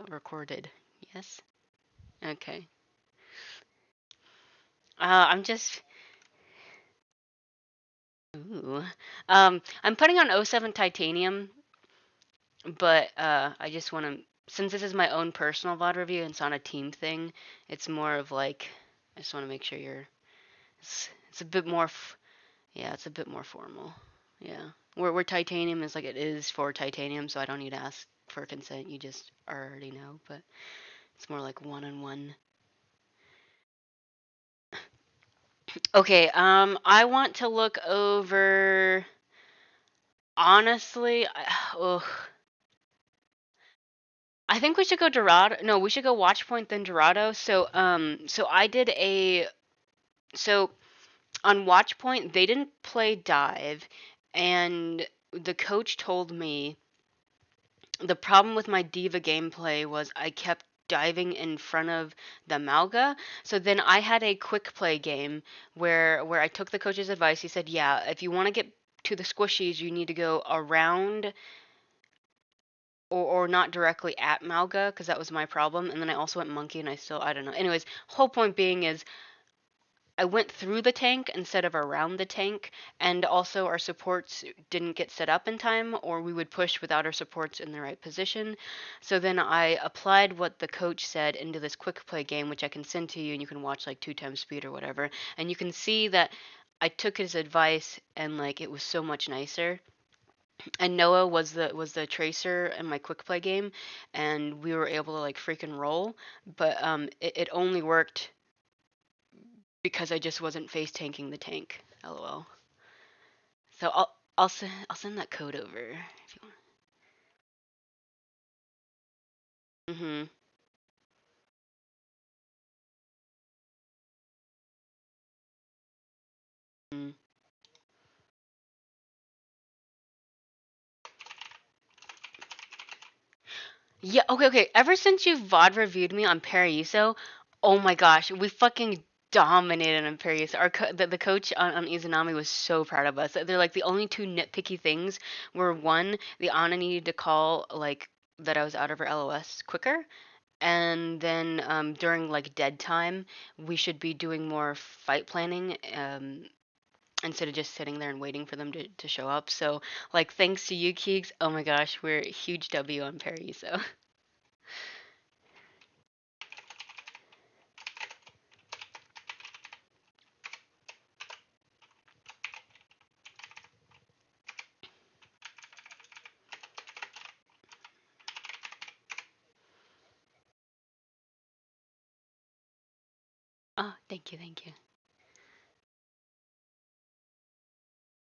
recorded. Yes? Okay. I'm just. Ooh. I'm putting on '07 titanium, but I just want to. Since this is my own personal VOD review and it's not a team thing, it's more of like. I just want to make sure you're. It's a bit more. Yeah, it's a bit more formal. Yeah. Where titanium is like it is for titanium, so I don't need to ask for consent. You just already know, but it's more like one-on-one. Okay, I want to look over. Honestly, ugh, I think we should go Dorado. No, we should go Watchpoint then Dorado. So I did a so on Watchpoint they didn't play dive, and the coach told me the problem with my diva gameplay was I kept diving in front of the Malga. So then I had a quick play game where I took the coach's advice. He said, "Yeah, if you want to get to the squishies, you need to go around or not directly at Malga because that was my problem." And then I also went monkey and I don't know. Anyways, whole point being is I went through the tank instead of around the tank, and also our supports didn't get set up in time, or we would push without our supports in the right position. So then I applied what the coach said into this quick play game, which I can send to you, and you can watch like 2 times speed or whatever. And you can see that I took his advice, and like it was so much nicer. And Noah was the tracer in my quick play game, and we were able to like freaking roll. But it only worked because I just wasn't face tanking the tank. LOL. So I'll send that code over if you want. Mm. Yeah. Okay. Okay. Ever since you VOD reviewed me on Paraiso, oh my gosh, we fucking dominated on Paraiso. The coach on Izanami was so proud of us. They're like the only two nitpicky things were one, the Ana needed to call like that I was out of her LOS quicker, and then during like dead time, we should be doing more fight planning instead of just sitting there and waiting for them to show up. So like thanks to you, Keegs. Oh my gosh, we're a huge W on Perry. So oh, thank you, thank you.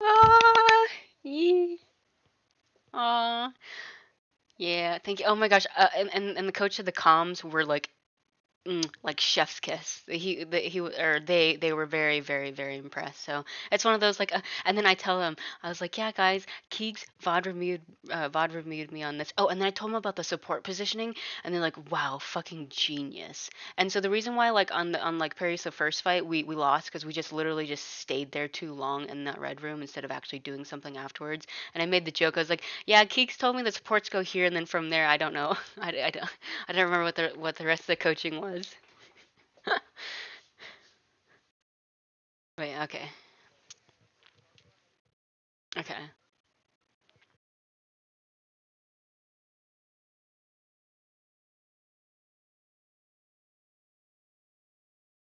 Ah, yeah. Aw. Yeah, thank you. Oh my gosh. And the coach of the comms were like chef's kiss. They were very very very impressed. So it's one of those like, and then I tell them I was like, yeah guys, Keegs VOD reviewed me on this. Oh, and then I told them about the support positioning, and they're like, wow, fucking genius. And so the reason why like on like Perry's the first fight we lost because we just literally just stayed there too long in that red room instead of actually doing something afterwards. And I made the joke. I was like, yeah, Keegs told me the supports go here, and then from there I don't know. I don't remember what the rest of the coaching was. Wait, okay. Okay.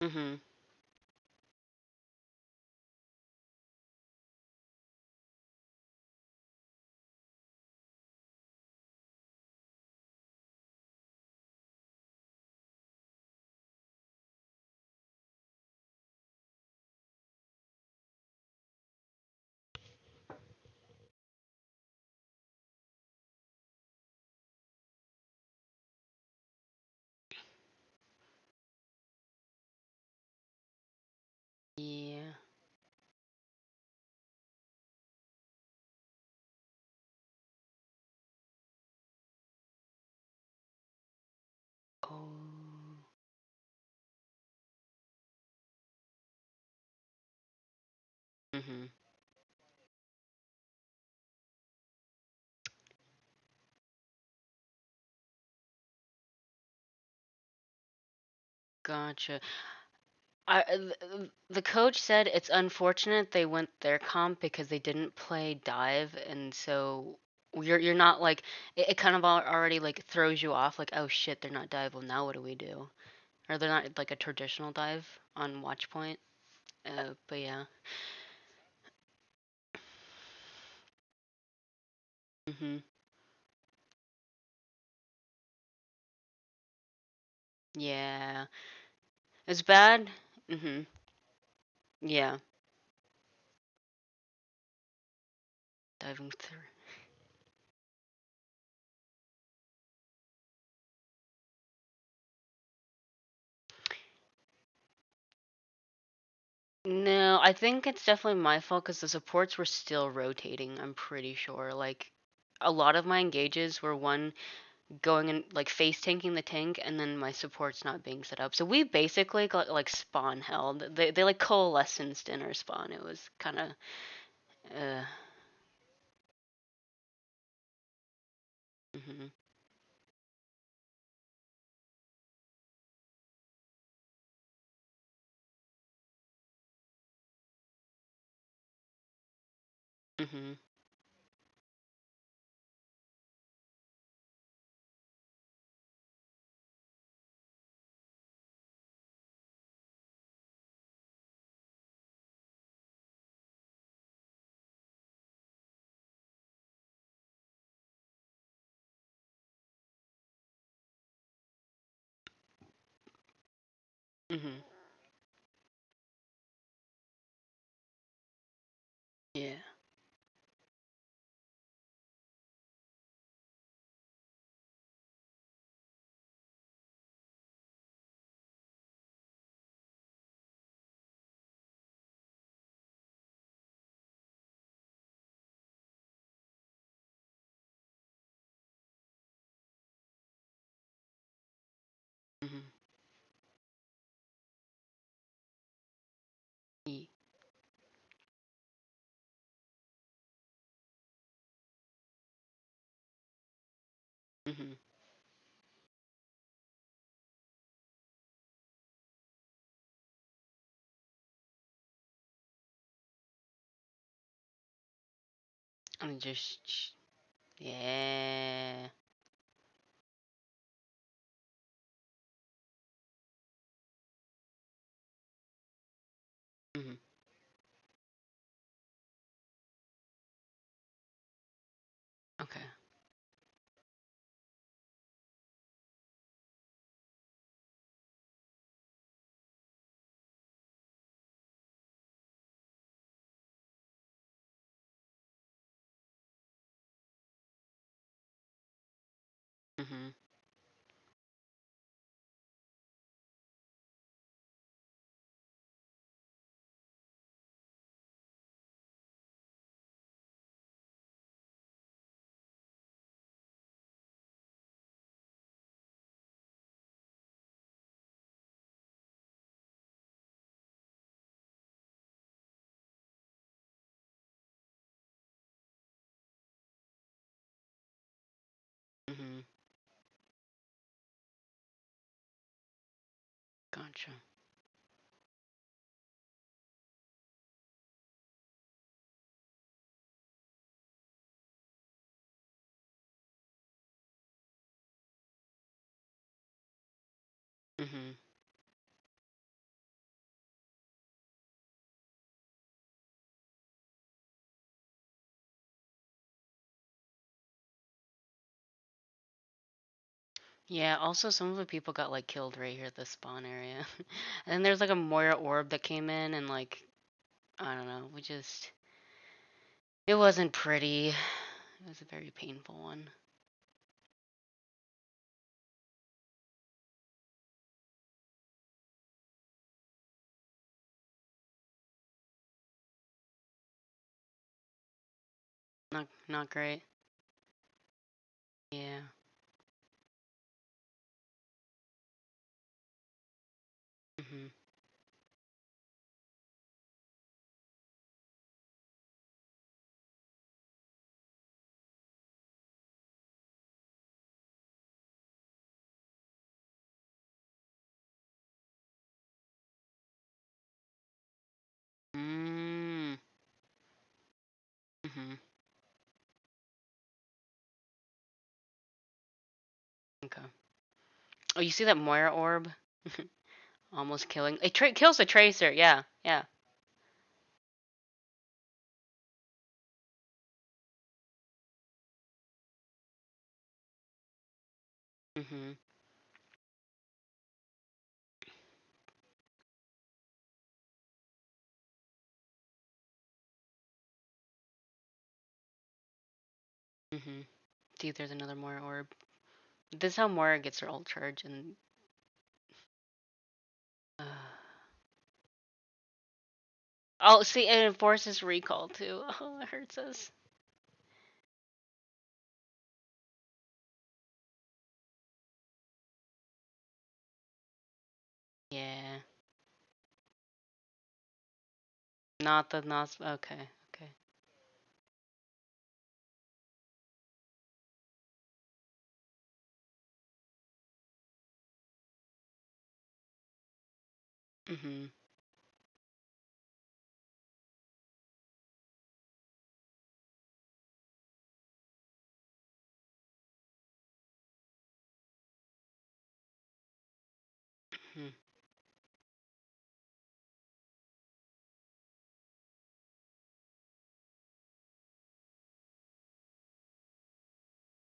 Mhm. Yeah. Oh. Mhm. Gotcha. The coach said it's unfortunate they went their comp because they didn't play dive, and so you're not like it kind of already like throws you off like, oh shit, they're not dive. Well, now what do we do? Or they're not like a traditional dive on watch point. But yeah. Mhm. Yeah. It's bad. Mhm. Yeah. Diving through. No, I think it's definitely my fault because the supports were still rotating. I'm pretty sure. Like, a lot of my engages were one going and like face tanking the tank, and then my supports not being set up. So we basically got like spawn held. They like coalesced in our spawn. It was kind of uh. Mhm. Mhm. Mhm. Yeah. Mhm. Ye- Mhm. I'm just yeah. Mhm. Okay. Mhm. Mhm. Gotcha. Mhm. Yeah, also some of the people got like killed right here at the spawn area. And then there's like a Moira orb that came in and like I don't know, we just it wasn't pretty. It was a very painful one. Not great. Yeah. Mhm. Mhm. Okay. Oh, you see that Moira orb? Almost killing. It kills the tracer. Yeah. Yeah. Mhm. Mhm. See if there's another Moira orb. This is how Moira gets her ult charge and. Uh, oh, see, and it forces recall too. Oh, it hurts us. Yeah. Not the not. Okay. Okay. Mhm. Mhm.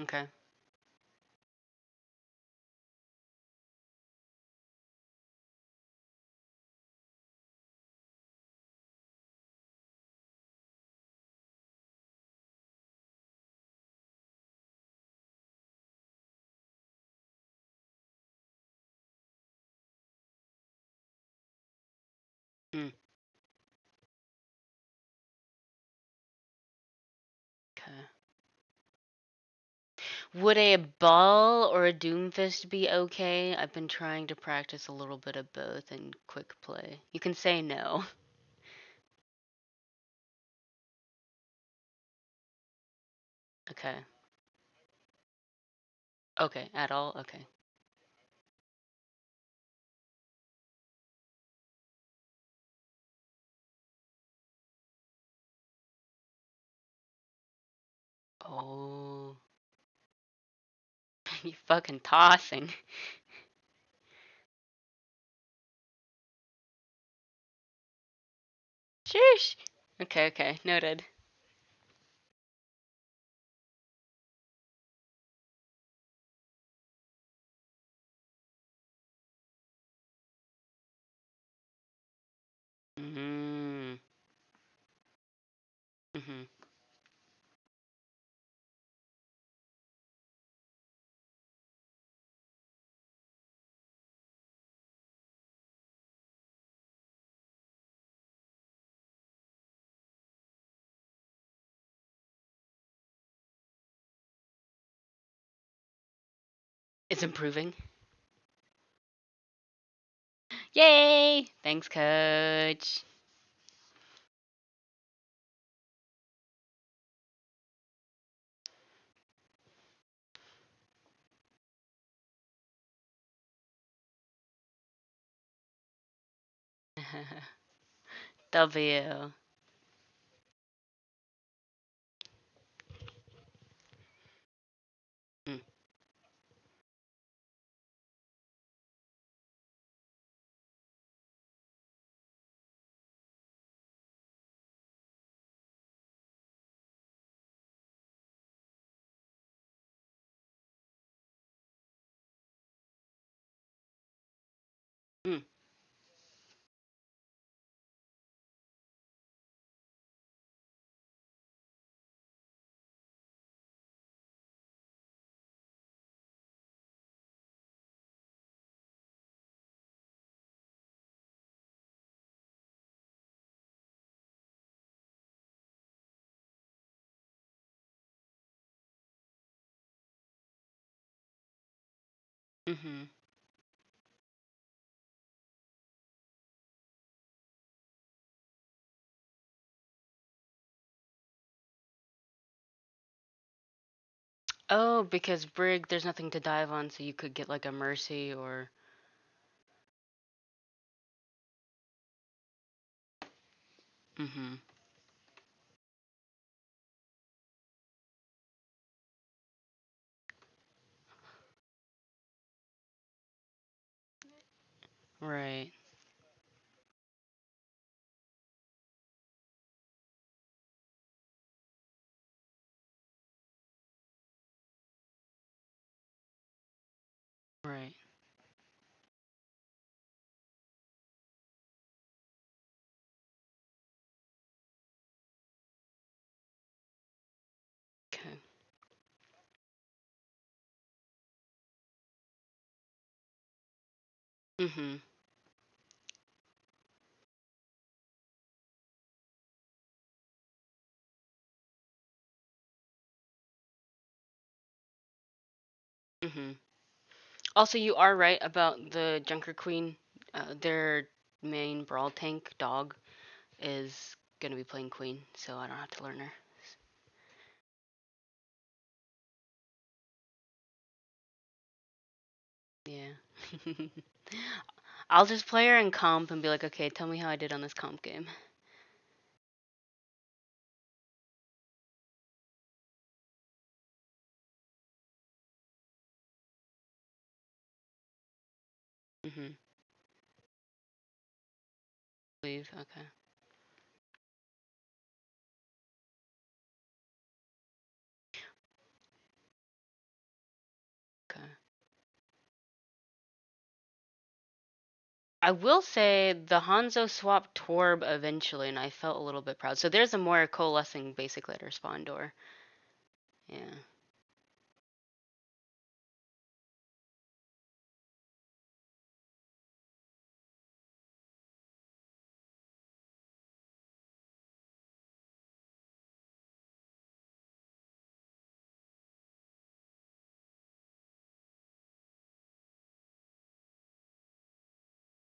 Okay. Mm. Okay. Would a ball or a doomfist be okay? I've been trying to practice a little bit of both in quick play. You can say no. Okay. Okay. At all? Okay. Oh. You fucking tossing. Sheesh. Okay. Okay. Noted. Mm. Mhm. It's improving. Yay! Thanks, coach. W. Mm. Mm. Mhm. Oh, because Brig, there's nothing to dive on, so you could get like a Mercy or. Mhm. Right. Right. Okay. Mhm. Mhm. Also, you are right about the Junker Queen. Their main brawl tank dog is gonna be playing Queen, so I don't have to learn her. Yeah. I'll just play her in comp and be like, okay, tell me how I did on this comp game. Mhm. Leave. Okay. Okay. I will say the Hanzo swapped Torb eventually, and I felt a little bit proud. So there's a more coalescing basically at her spawn door. Yeah.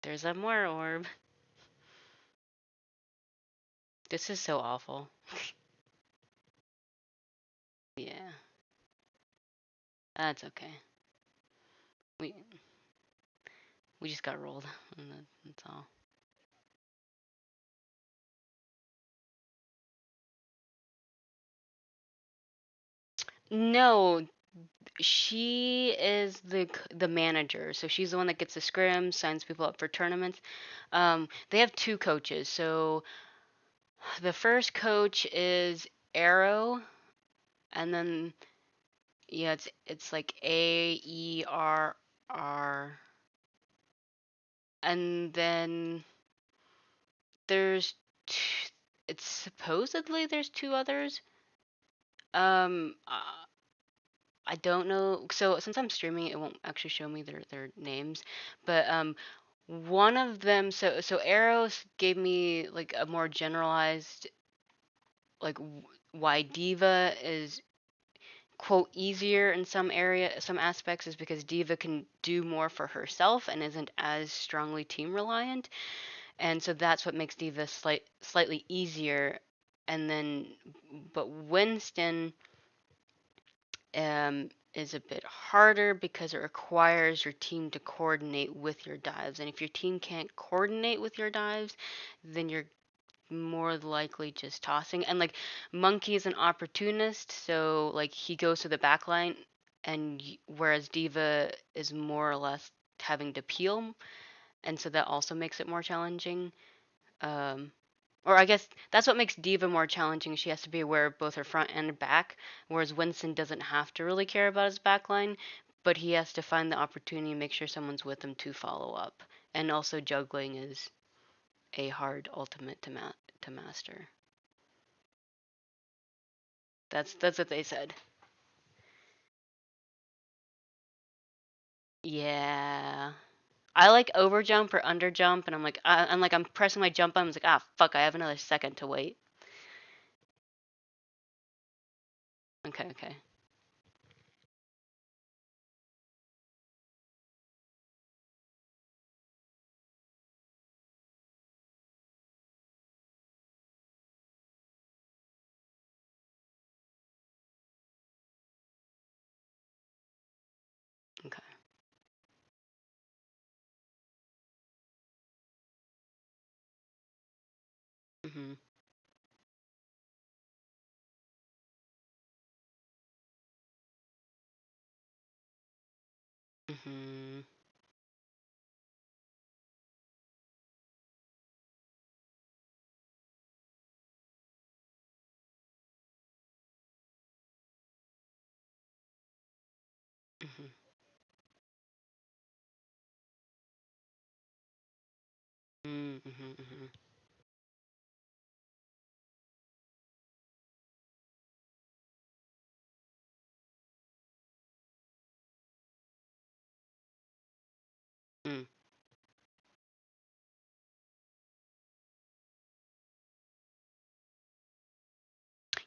There's a more orb. This is so awful. Yeah. That's okay. We we just got rolled. And that's all. No, she is the manager, so she's the one that gets the scrims, signs people up for tournaments. They have two coaches. So the first coach is Arrow, and then yeah, it's like AERR, and then there's it's supposedly there's two others. Um, uh, I don't know. So since I'm streaming, it won't actually show me their names, but one of them. So Arrows gave me like a more generalized like why Diva is quote easier in some aspects is because Diva can do more for herself and isn't as strongly team reliant, and so that's what makes Diva slightly easier. And then, but Winston is a bit harder because it requires your team to coordinate with your dives. And if your team can't coordinate with your dives, then you're more likely just tossing. And like Monkey is an opportunist, so like he goes to the back line, and whereas Diva is more or less having to peel, and so that also makes it more challenging. Um, or I guess that's what makes Diva more challenging. She has to be aware of both her front and back, whereas Winston doesn't have to really care about his back line, but he has to find the opportunity and make sure someone's with him to follow up. And also juggling is a hard ultimate to master. That's what they said. Yeah. I like overjump or underjump, and I'm pressing my jump button. I'm like, ah, fuck, I have another second to wait. Okay, okay, okay. Mhm, mhm.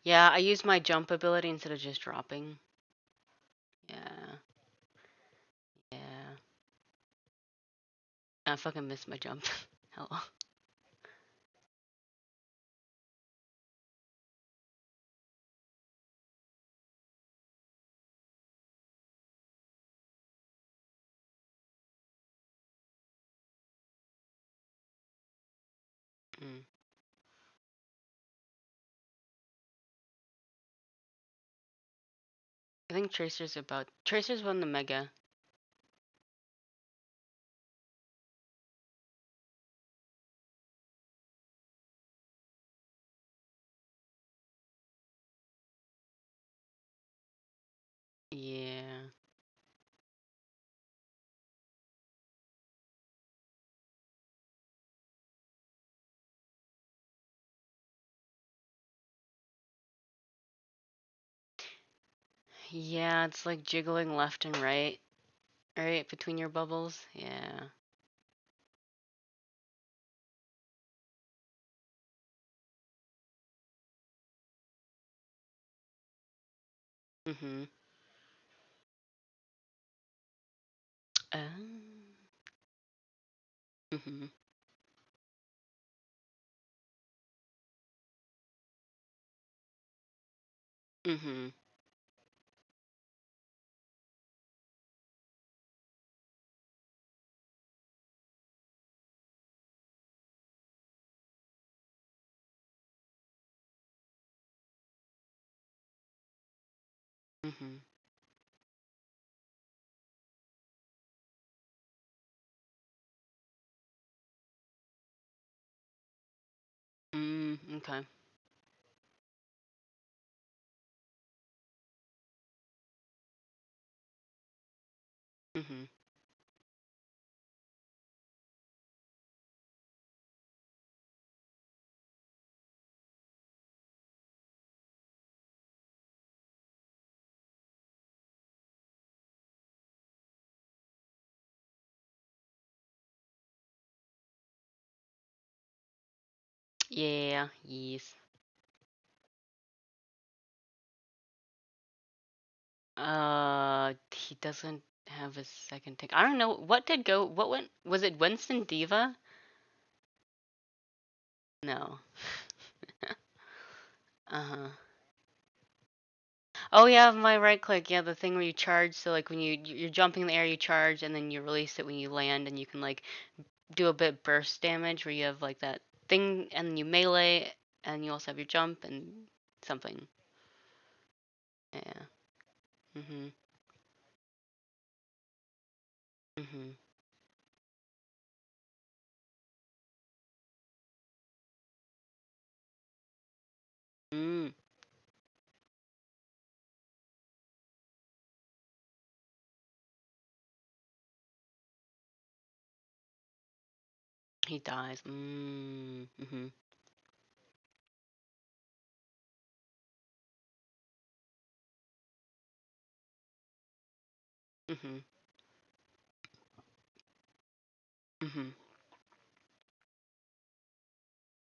Yeah, I use my jump ability instead of just dropping. Yeah. Yeah. I fucking missed my jump. Hello. Mm. I think Tracer's won the Mega. Yeah. Yeah, it's like jiggling left and right between your bubbles. Yeah. Mhm. Um. Mhm. Mhm. Mhm. Okay. Mhm. Yeah. Yes. He doesn't have a second tick. I don't know what did go. What went? Was it Winston Diva? No. Uh-huh. Oh yeah, my right click. Yeah, the thing where you charge. So like when you're jumping in the air, you charge, and then you release it when you land, and you can like do a bit burst damage where you have like that thing, and then you melee, and you also have your jump and something. Yeah. Mhm. Mhm. Mm. He dies. Mhm. Mhm. Mhm.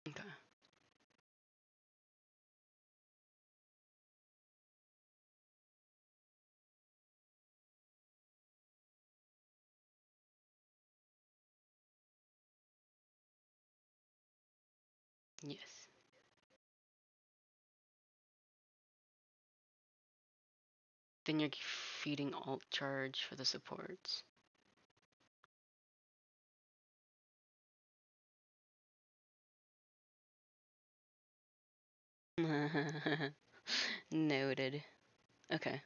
Okay. Yes. Then you're feeding alt charge for the supports. Noted. Okay.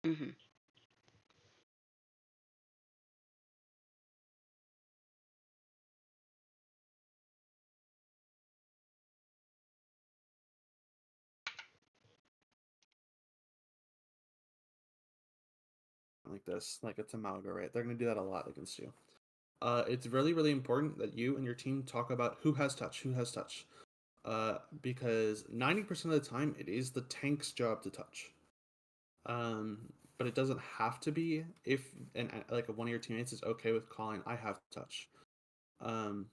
Mhm. Like this, like a Tamago, right? They're gonna do that a lot against you. It's really, really important that you and your team talk about who has touch, who has touch. Because 90% of the time it is the tank's job to touch. But it doesn't have to be if like one of your teammates is okay with calling I have touch. Um,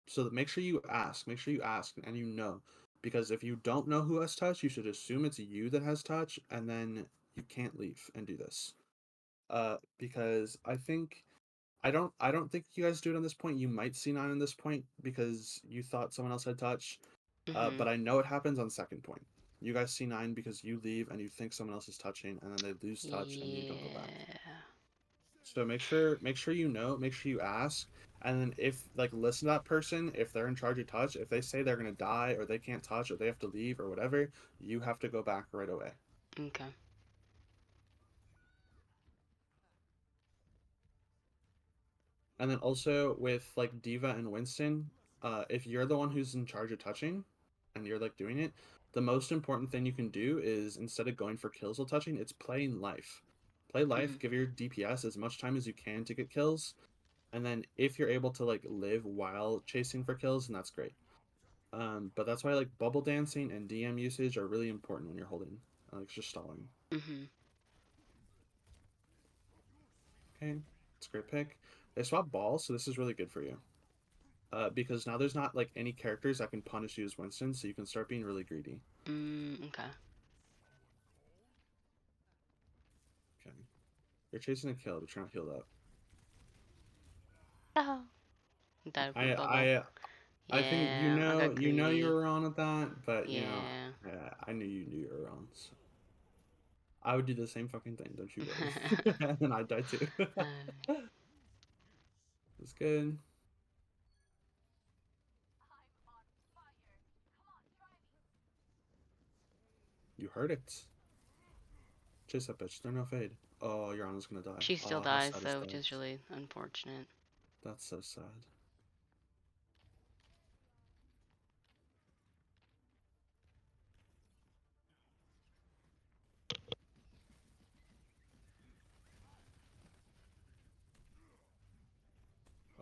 so make sure you ask. Make sure you ask and you know. Because if you don't know who has touch, you should assume it's you that has touch, and then you can't leave and do this. Because I don't think you guys do it on this point. You might see nine on this point because you thought someone else had touch. Mhm. But I know it happens on second point. You guys see nine because you leave and you think someone else is touching, and then they lose touch and you don't go back. Yeah. So make sure you know, make sure you ask, and then if like listen to that person, if they're in charge of touch, if they say they're gonna die or they can't touch or they have to leave or whatever, you have to go back right away. Okay. And then also with like Diva and Winston, if you're the one who's in charge of touching and you're like doing it, the most important thing you can do is instead of going for kills while touching, it's playing life. Play life, Mhm. give your DPS as much time as you can to get kills, and then if you're able to like live while chasing for kills, then that's great. But that's why like bubble dancing and DM usage are really important when you're holding, like just stalling. Mhm. Okay, it's a great pick. They swap balls, so this is really good for you. Because now there's not like any characters that can punish you as Winston, so you can start being really greedy. Okay. Okay, you're chasing a kill, but you're not healed up. Oh. Died of my I bubble. I I think you Yeah, I know got you greedy. were wrong with that, but Yeah. I knew you were wrong. So I would do the same fucking thing. Don't you worry. And then I'd die too. It's good. You heard it. Chase that bitch. They're no fade. Oh, your Anna's gonna die. She still Oh, how dies sad is though, which that? is really unfortunate. That's so sad.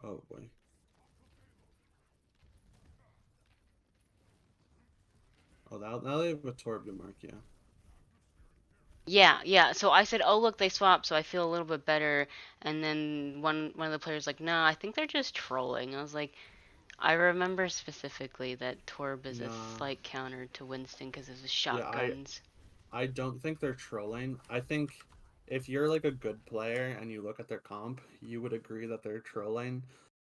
Oh boy. Oh, now they have a Torb to mark, yeah. Yeah, yeah. So I said, "Oh, look, they swapped." So I feel a little bit better. And then one of the players like, "No, I think they're just trolling." I was like, I remember specifically that Torb is a Nah. slight counter to Winston because of his Yeah, shotguns. I don't think they're trolling. I think if you're like a good player and you look at their comp, you would agree that they're trolling.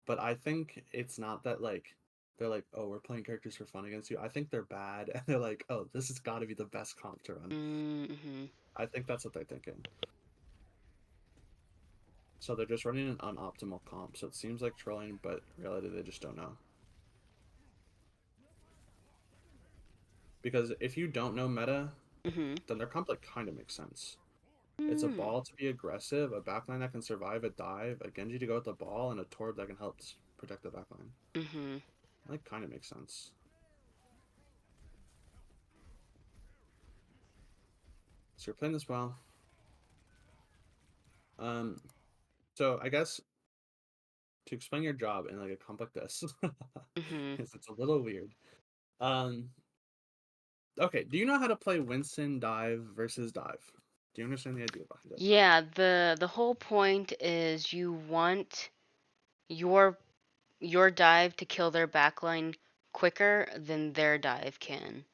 But I think it's not that like they're like, oh, we're playing characters for fun against you. I think they're bad and they're like, oh, this has got to be the best comp to run. Mm-hmm. I think that's what they're thinking. So they're just running an unoptimal comp. So it seems like trolling, but in reality they just don't know. Because if you don't know meta, Mm-hmm. then their comp like kind of makes sense. It's a Mm. ball to be aggressive, a backline that can survive a dive, a Genji to go with the ball, and a Torb that can help protect the backline. Mm-hmm. That like kind of makes sense. So you're playing this well. Um, so I guess to explain your job in like a comp like this, Mm-hmm. it's a little weird. Um, okay, do you know how to play Winston dive versus dive? Do you understand the idea behind it? Yeah, the whole point is you want your your dive to kill their backline quicker than their dive can.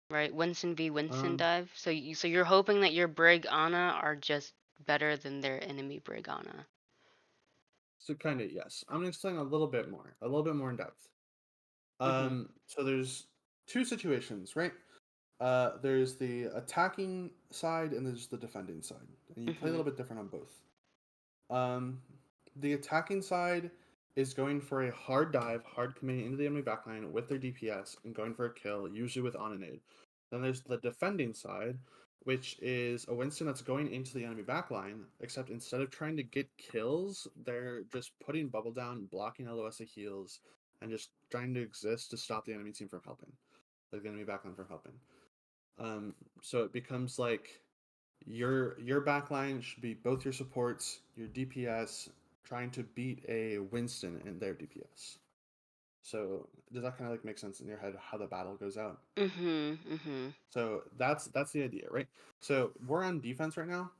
Right? Winston v Winston Um, dive. So you're hoping that your Brig Ana are just better than their enemy Brig Ana. so kind of yes. I'm gonna explain a little bit more in depth. Mhm. So there's two situations, right? There's the attacking side and there's the defending side, and you play a Mhm. little bit different on both. Um, the attacking side is going for a hard dive, hard committing into the enemy backline with their DPS and going for a kill, usually with on a nade. Then there's the defending side, which is a Winston that's going into the enemy backline, except instead of trying to get kills, they're just putting bubble down, blocking LOS heals, and just trying to exist to stop the enemy team from helping, like the enemy backline from helping. Um, so it becomes like Your backline should be both your supports, your DPS, trying to beat a Winston in their DPS. So does that kind of like make sense in your head how the battle goes out? Mhm. Mhm. So that's the idea, right? So we're on defense right now.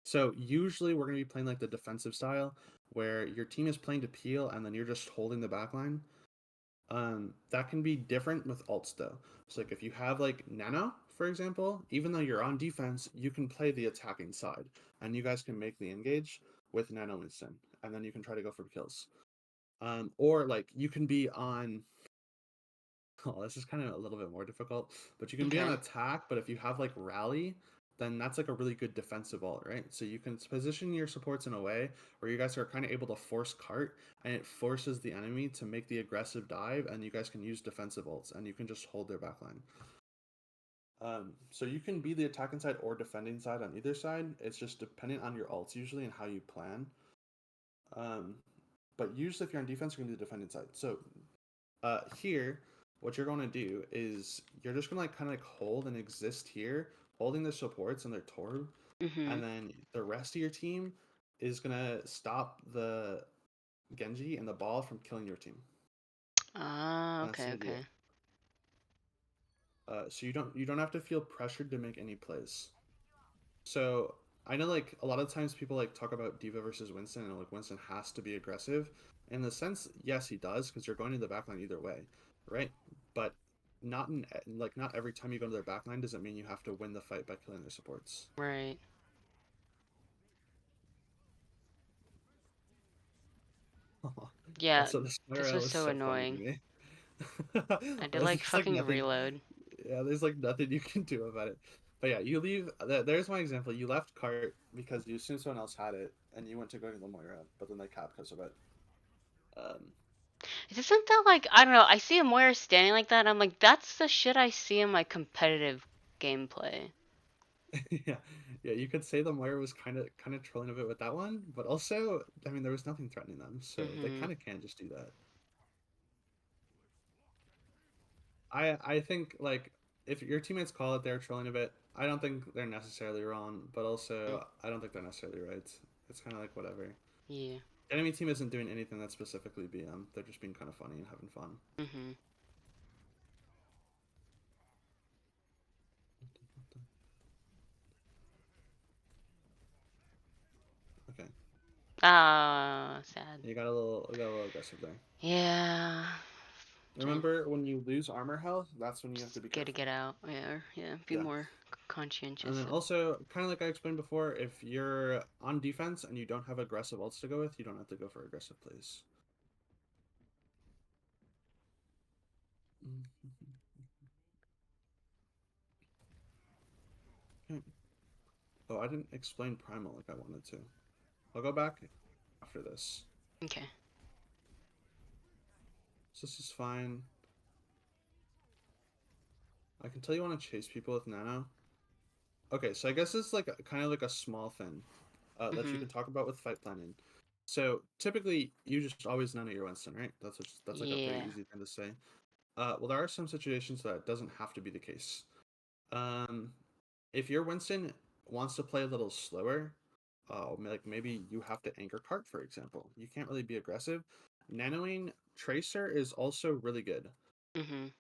So usually we're gonna be playing like the defensive style, where your team is playing to peel and then you're just holding the backline. That can be different with alts though. So like if you have like Nano, for example, even though you're on defense, you can play the attacking side, and you guys can make the engage with Nano instant, and then you can try to go for kills. Or like you can be on. Oh, this is kind of a little bit more difficult, but you can be on Okay. attack. But if you have like rally, then that's like a really good defensive ult, right? So you can position your supports in a way where you guys are kind of able to force cart, and it forces the enemy to make the aggressive dive, and you guys can use defensive ults, and you can just hold their backline. So you can be the attacking side or defending side on either side. It's just dependent on your ults usually and how you plan. Um, but usually if you're on defense, you're gonna be the defending side. So here, what you're going to do is you're just going to like kind of like hold and exist here, holding the supports and their torb, and Mhm. then the rest of your team is going to stop the Genji and the ball from killing your team. Ah, And that's okay, the idea. okay. So you don't have to feel pressured to make any plays. So I know like a lot of times people like talk about Diva versus Winston and like Winston has to be aggressive. In the sense, yes, he does because you're going to the backline either way, right? But not in like not every time you go to their backline does it mean you have to win the fight by killing their supports. Right. Yeah, Also, this this Moira was was so so funny to annoying. me. I did There's like just like fucking nothing. reload. Yeah, there's like nothing you can do about it. But yeah, you leave. There's my example. You left cart because you assumed someone else had it, and you went to go to the Moira, but then they capped because of it. Um, Isn't that like, I don't know, I see a Moira standing like that and I'm like, that's the shit I see in my competitive gameplay. yeah, yeah. You could say the Moira was kind of trolling a bit with that one, but also, I mean, there was nothing threatening them, so they Mhm. kind of can just do that. I think like if your teammates call it they're trolling a bit, I don't think they're necessarily wrong, but Mm. also I don't think they're necessarily right. It's kind of like whatever. Yeah. The enemy team isn't doing anything that's specifically BM. They're just being kind of funny and having fun. Mhm. Okay, Ah, sad. you got a little aggressive there. Yeah. Trying Remember when you lose armor health, that's when you have to be get to get careful. out. Yeah, yeah. Be Yeah. more And conscientious then of. also, kind of like I explained before, if you're on defense and you don't have aggressive ults to go with, you don't have to go for aggressive plays. Okay. Oh, I didn't explain Primal like I wanted to. I'll go back after this. Okay. So this is fine. I can tell you want to chase people with Nano. Okay, so I guess it's like kind of like a small thing that you Mhm. can talk about with fight planning. So typically, you just always Nano your Winston, right? That's like a pretty Yeah. easy thing to say. Well, there are some situations that doesn't have to be the case. Um, if your Winston wants to play a little slower, like maybe you have to anchor cart, for example. You can't really be aggressive. Nanoing Tracer is also really good. Mhm.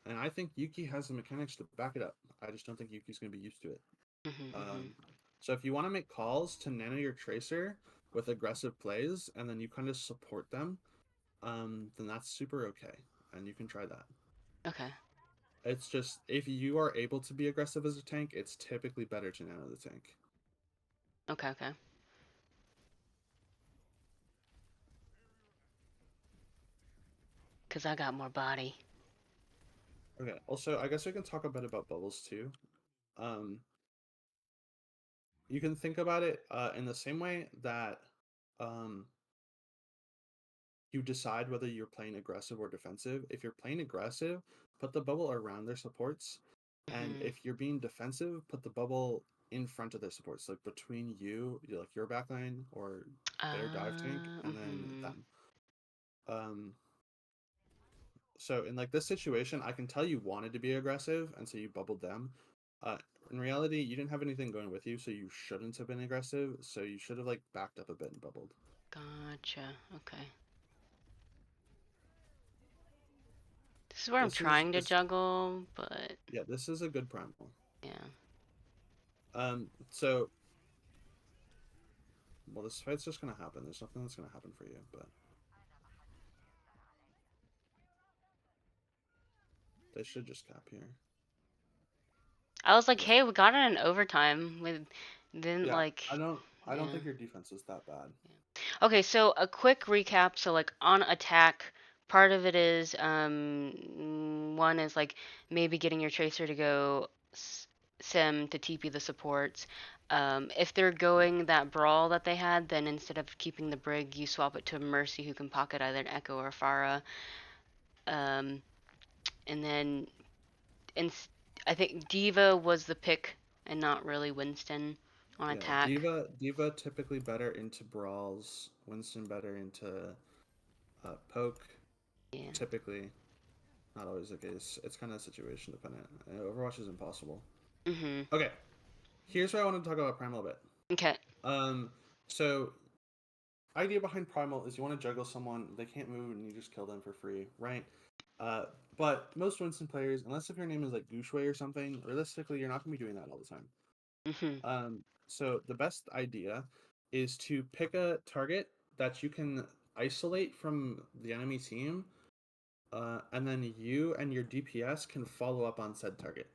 And I think Yuki has the mechanics to back it up. I just don't think Yuki's going to be used to it. Mhm. Mhm. So if you want to make calls to nano your Tracer with aggressive plays and then you kind of support them, then that's super okay. And you can try that. Okay. It's just if you are able to be aggressive as a tank, it's typically better to nano the tank. Okay. Okay. Cause I got more body. Okay. Also, I guess we can talk a bit about bubbles too. Um, you can think about it in the same way that um, you decide whether you're playing aggressive or defensive. If you're playing aggressive, put the bubble around their supports. And Mhm. if you're being defensive, put the bubble in front of their supports, like between like your backline or their dive tank, and then Mhm. them. Um, so in like this situation, I can tell you wanted to be aggressive, and so you bubbled them. Uh, in reality, you didn't have anything going with you, so you shouldn't have been aggressive. So you should have like backed up a bit and bubbled. Gotcha. Okay. This is where I'm This is trying to this juggle, but Yeah, this is a good primal. yeah. So well, this fight's just gonna happen. There's nothing that's gonna happen for you, but they should just cap here. I was like, Just hey, we got it in overtime. We didn't yeah, like, I don't yeah. think your defense is that bad. Okay, so a quick recap. So like on attack, part of it is one is like maybe getting your tracer to go sim to TP the supports. If they're going that brawl that they had, then instead of keeping the brig, you swap it to a mercy who can pocket either an echo or a Pharah. Um, and then in, I think Diva was the pick and not really Winston on Yeah, attack. Diva typically better into brawls. Winston better into poke. Yeah. Typically, not always the case. It's kind of situation dependent. Overwatch is impossible. Mhm. Okay, here's where I want to talk about Primal a bit. Okay. Um, so idea behind Primal is you want to juggle someone, they can't move, and you just kill them for free, right? Uh, but most Winston players, unless if your name is like Gushway or something, realistically, you're not gonna be doing that all the time. Mhm. So the best idea is to pick a target that you can isolate from the enemy team, and then you and your DPS can follow up on said target.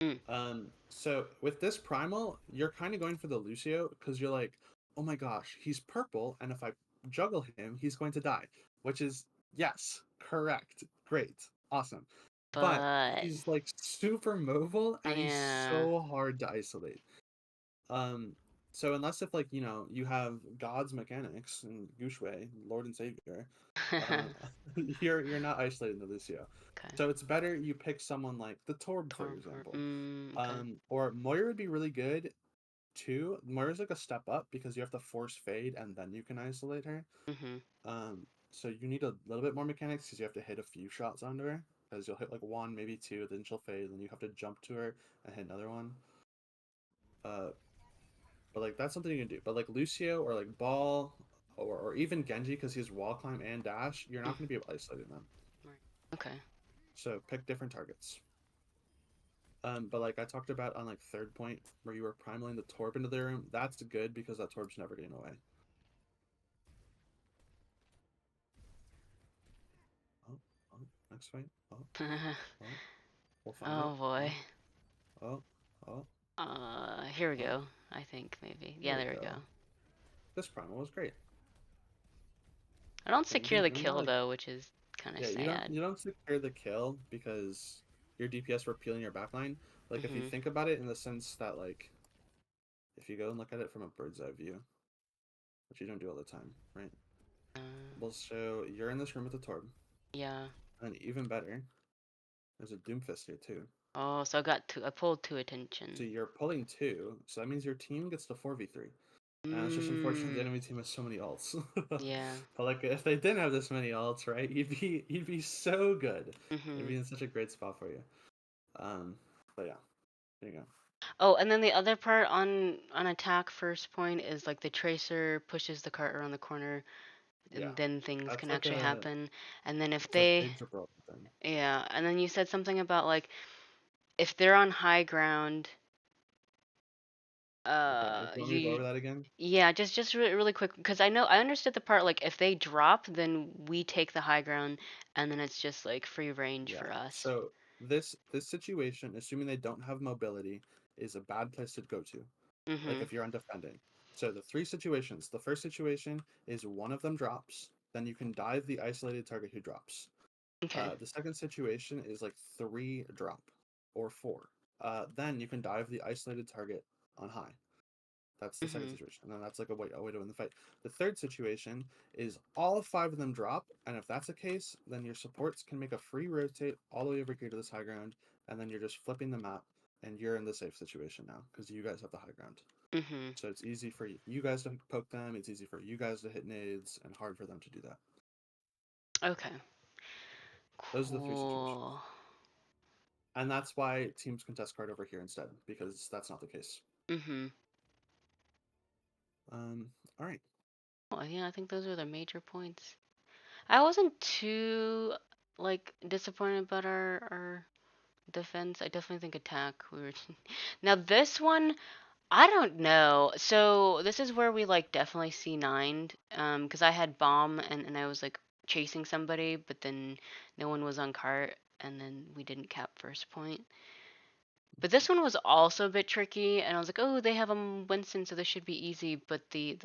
Mm. So with this primal, you're kind of going for the Lucio because you're like, oh my gosh, he's purple, and if I juggle him, he's going to die. Which is yes, correct, great, awesome. But But he's like super mobile and he's yeah. so hard to isolate. Um, so unless if like you have God's mechanics and Gushway, Lord and Savior, uh, you're not isolating the Lucio. Okay. So it's better you pick someone like the Torb, for Torpor. example. Okay. Or Moira would be really good too. Moira's like a step up because you have to force fade and then you can isolate her. Mhm. So you need a little bit more mechanics because you have to hit a few shots onto her. Because you'll hit like one, maybe two, then she'll fade, then you have to jump to her and hit another one. Uh, but like that's something you can do. But like Lucio or like Ball or even Genji because he's wall climb and dash, you're not Mm. going to be able to isolate them. Right. Okay. So pick different targets. But like I talked about on like third point where you were primaling the Torb into the room, that's good because that Torb's never getting away. Oh, oh, next fight. Oh, oh, we'll find Oh it. boy. Oh, oh, oh. Here we Oh, go. I think maybe. there Yeah, we there we go. go. This primal was great. I don't Like secure the you're not kill like though, which is kind of yeah, sad. you don't secure the kill because your DPS were peeling your backline. Like if you Mhm. think about it in the sense that like if you go and look at it from a bird's eye view, which you don't do all the time, right? Uh, Well, so you're in this room with the Torb, yeah. and even better, there's a Doomfist here too. Oh, so I got two. I pulled two So attention. you're pulling two, so that means your team gets to 4v3. And it's just unfortunate the Mm. enemy team has so many alts. Yeah. But like if they didn't have this many alts, right, you'd be so good. It'd Mhm. be in such a great spot for you. But yeah, there you go. Oh, and then the other part on attack first point is like the tracer pushes the cart around the corner Yeah. and then things That's can like actually a happen. And then if it's a they, big triple thing. yeah, and then you said something about like if they're on high ground, Okay. Do you want me to go you, over that again? yeah, just really quick because I understood the part like if they drop, then we take the high ground, and then it's just like free range Yeah. for us. So this situation, assuming they don't have mobility, is a bad place to go to. Like Mhm. if you're undefending. So the three situations. The first situation is one of them drops, then you can dive the isolated target who drops. Okay. The second situation is like three drop or four. Then you can dive the isolated target on high. That's the second Mhm. situation. And then that's like a way to win the fight. The third situation is all five of them drop. And if that's the case, then your supports can make a free rotate all the way over here to this high ground. And then you're just flipping the map and you're in the safe situation now because you guys have the high ground. Mhm. So it's easy for you guys to poke them. It's easy for you guys to hit nades and hard for them to do that. Okay. Those are the three situations. Cool. And that's why teams contest card over here instead, because that's not the case. Mhm. All right. Well, yeah, I think those are the major points. I wasn't too like disappointed about our defense. I definitely think attack. We were now this one. I don't know. So this is where we like definitely C9'd. Because I had bomb and I was like chasing somebody, but then no one was on cart, and then we didn't cap first point. But this one was also a bit tricky, and I was like, oh, they have a Winston, so this should be easy. But the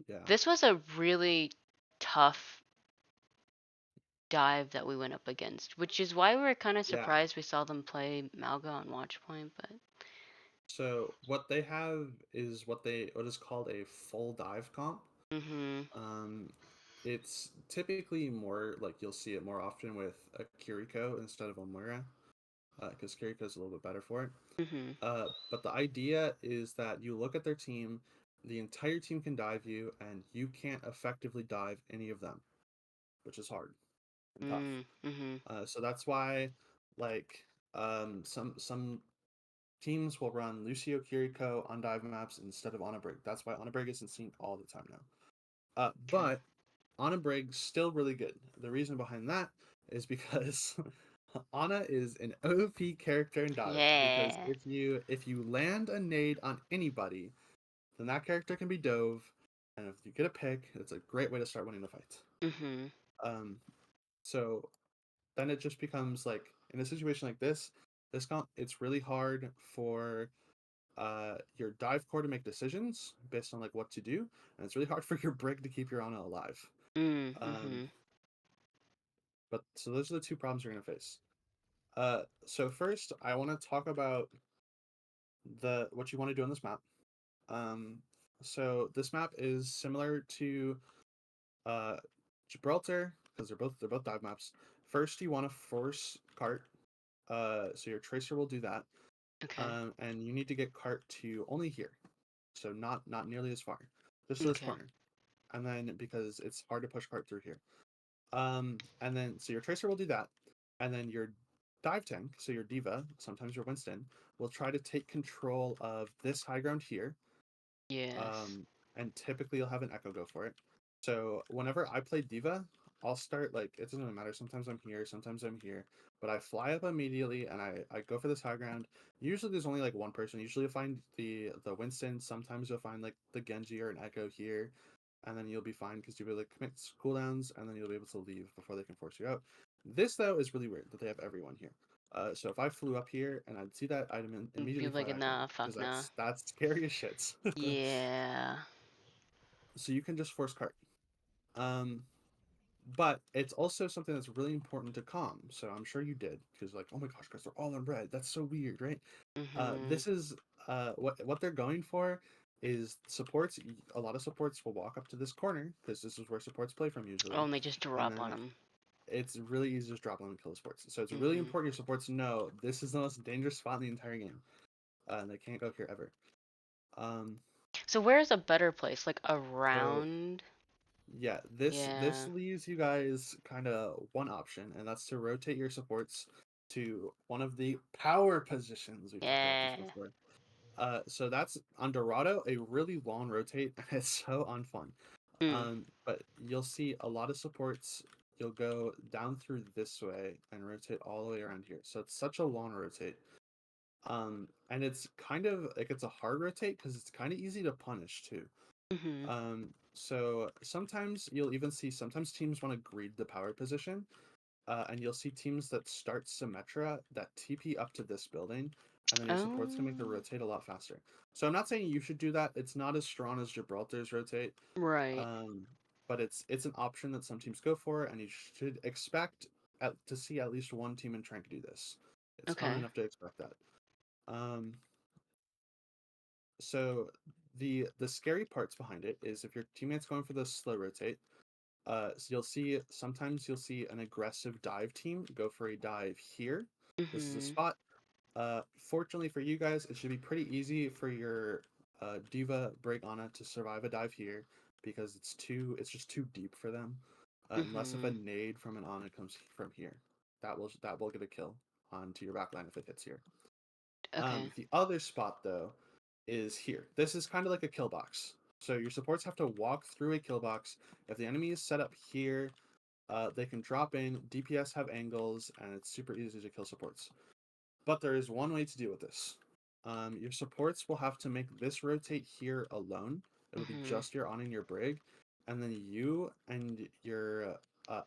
Yeah. this was a really tough dive that we went up against, which is why we were kind of Yeah. surprised we saw them play Malga on watch point. But So what they have is what is called a full dive comp. mhm, Um, it's typically more like you'll see it more often with a Kiriko instead of a Moira, because Kiriko is a little bit better for it. mhm, But the idea is that you look at their team, the entire team can dive you, and you can't effectively dive any of them, which is hard and tough. mhm, So that's why, like, some teams will run Lucio Kiriko on dive maps instead of on a brig. That's why on a brig isn't seen all the time now. okay, But Ana Brig's still really good. The reason behind that is because Ana is an OP character in dive. Because yeah, if you land a nade on anybody, then that character can be dove, and if you get a pick, it's a great way to start winning the fight. mhm, Um, so then it just becomes like in a situation like this comp, it's really hard for your dive core to make decisions based on like what to do, and it's really hard for your brig to keep your Ana alive. Um, mhm, but so those are the two problems you're gonna face. So first, I want to talk about the what you want to do on this map. Um, so this map is similar to uh, Gibraltar because they're both dive maps. First, you want to force cart. So your tracer will do that, okay, and you need to get cart to only here, so not nearly as far, just to this okay, corner. And then because it's hard to push cart through here. And then so your tracer will do that, and then your dive tank, so your diva, sometimes your Winston, will try to take control of this high ground here. yes, Um, and typically you'll have an echo go for it. So whenever I play diva, I'll start like it doesn't really matter. Sometimes I'm here, sometimes I'm here, but I fly up immediately and I go for this high ground. Usually there's only like one person. Usually you'll find the Winston. Sometimes you'll find like the Genji or an echo here, and then you'll be fine because you'll be able to commit cooldowns, and then you'll be able to leave before they can force you out. This though is really weird that they have everyone here. So if I flew up here and I'd see that, I'd be immediately fly like, back down nah, because fuck nah, that's scary as shit. yeah, So you can just force cart. Um, but it's also something that's really important to calm. So I'm sure you did because like, oh my gosh, guys, they're all in red. That's so weird, right? mhm. This is what they're going for is supports. A lot of supports will walk up to this corner because this is where supports play from Oh, usually, and they just and drop on then them. it's really easy to just drop them and kill the supports. So it's really Mhm. important your supports know this is the most dangerous spot in the entire game, and they can't go here ever. Um, So where's a better place? Like so around? yeah, this Yeah, leaves you guys kind of one option, and that's to rotate your supports to one of the power positions we talked about this yeah, before. So that's on Dorado, a really long rotate, and it's so unfun. mm, But you'll see a lot of supports. You'll go down through this way and rotate all the way around here. So it's such a long rotate. And it's kind of like it's a hard rotate because it's kind of easy to punish too. mhm, So sometimes you'll even see sometimes teams want to greed the power position, and you'll see teams that start Symmetra that TP up to this building, and then your supports can make the oh, rotate a lot faster. So I'm not saying you should do that. It's not as strong as Gibraltar's rotate, right, um, but it's an option that some teams go for, and you should expect to see at least one team in Trank do this. It's common okay, enough to expect that. Um, so the scary parts behind it is if your teammate's going for the slow rotate. So you'll see an aggressive dive team go for a dive here. This is a mhm, spot. Fortunately for you guys, it should be pretty easy for your Diva Break Ana to survive a dive here because it's just too deep for them. Unless if a mhm, nade from an Ana comes from here, that will get a kill onto your backline if it hits here. Okay. The other spot though is here. This is kind of like a kill box. So your supports have to walk through a kill box. If the enemy is set up here, they can drop in. DPS have angles, and it's super easy to kill supports. But there is one way to deal with this. Your supports will have to make this rotate here alone. It'll be Mhm. just your on and your brig, and then you and your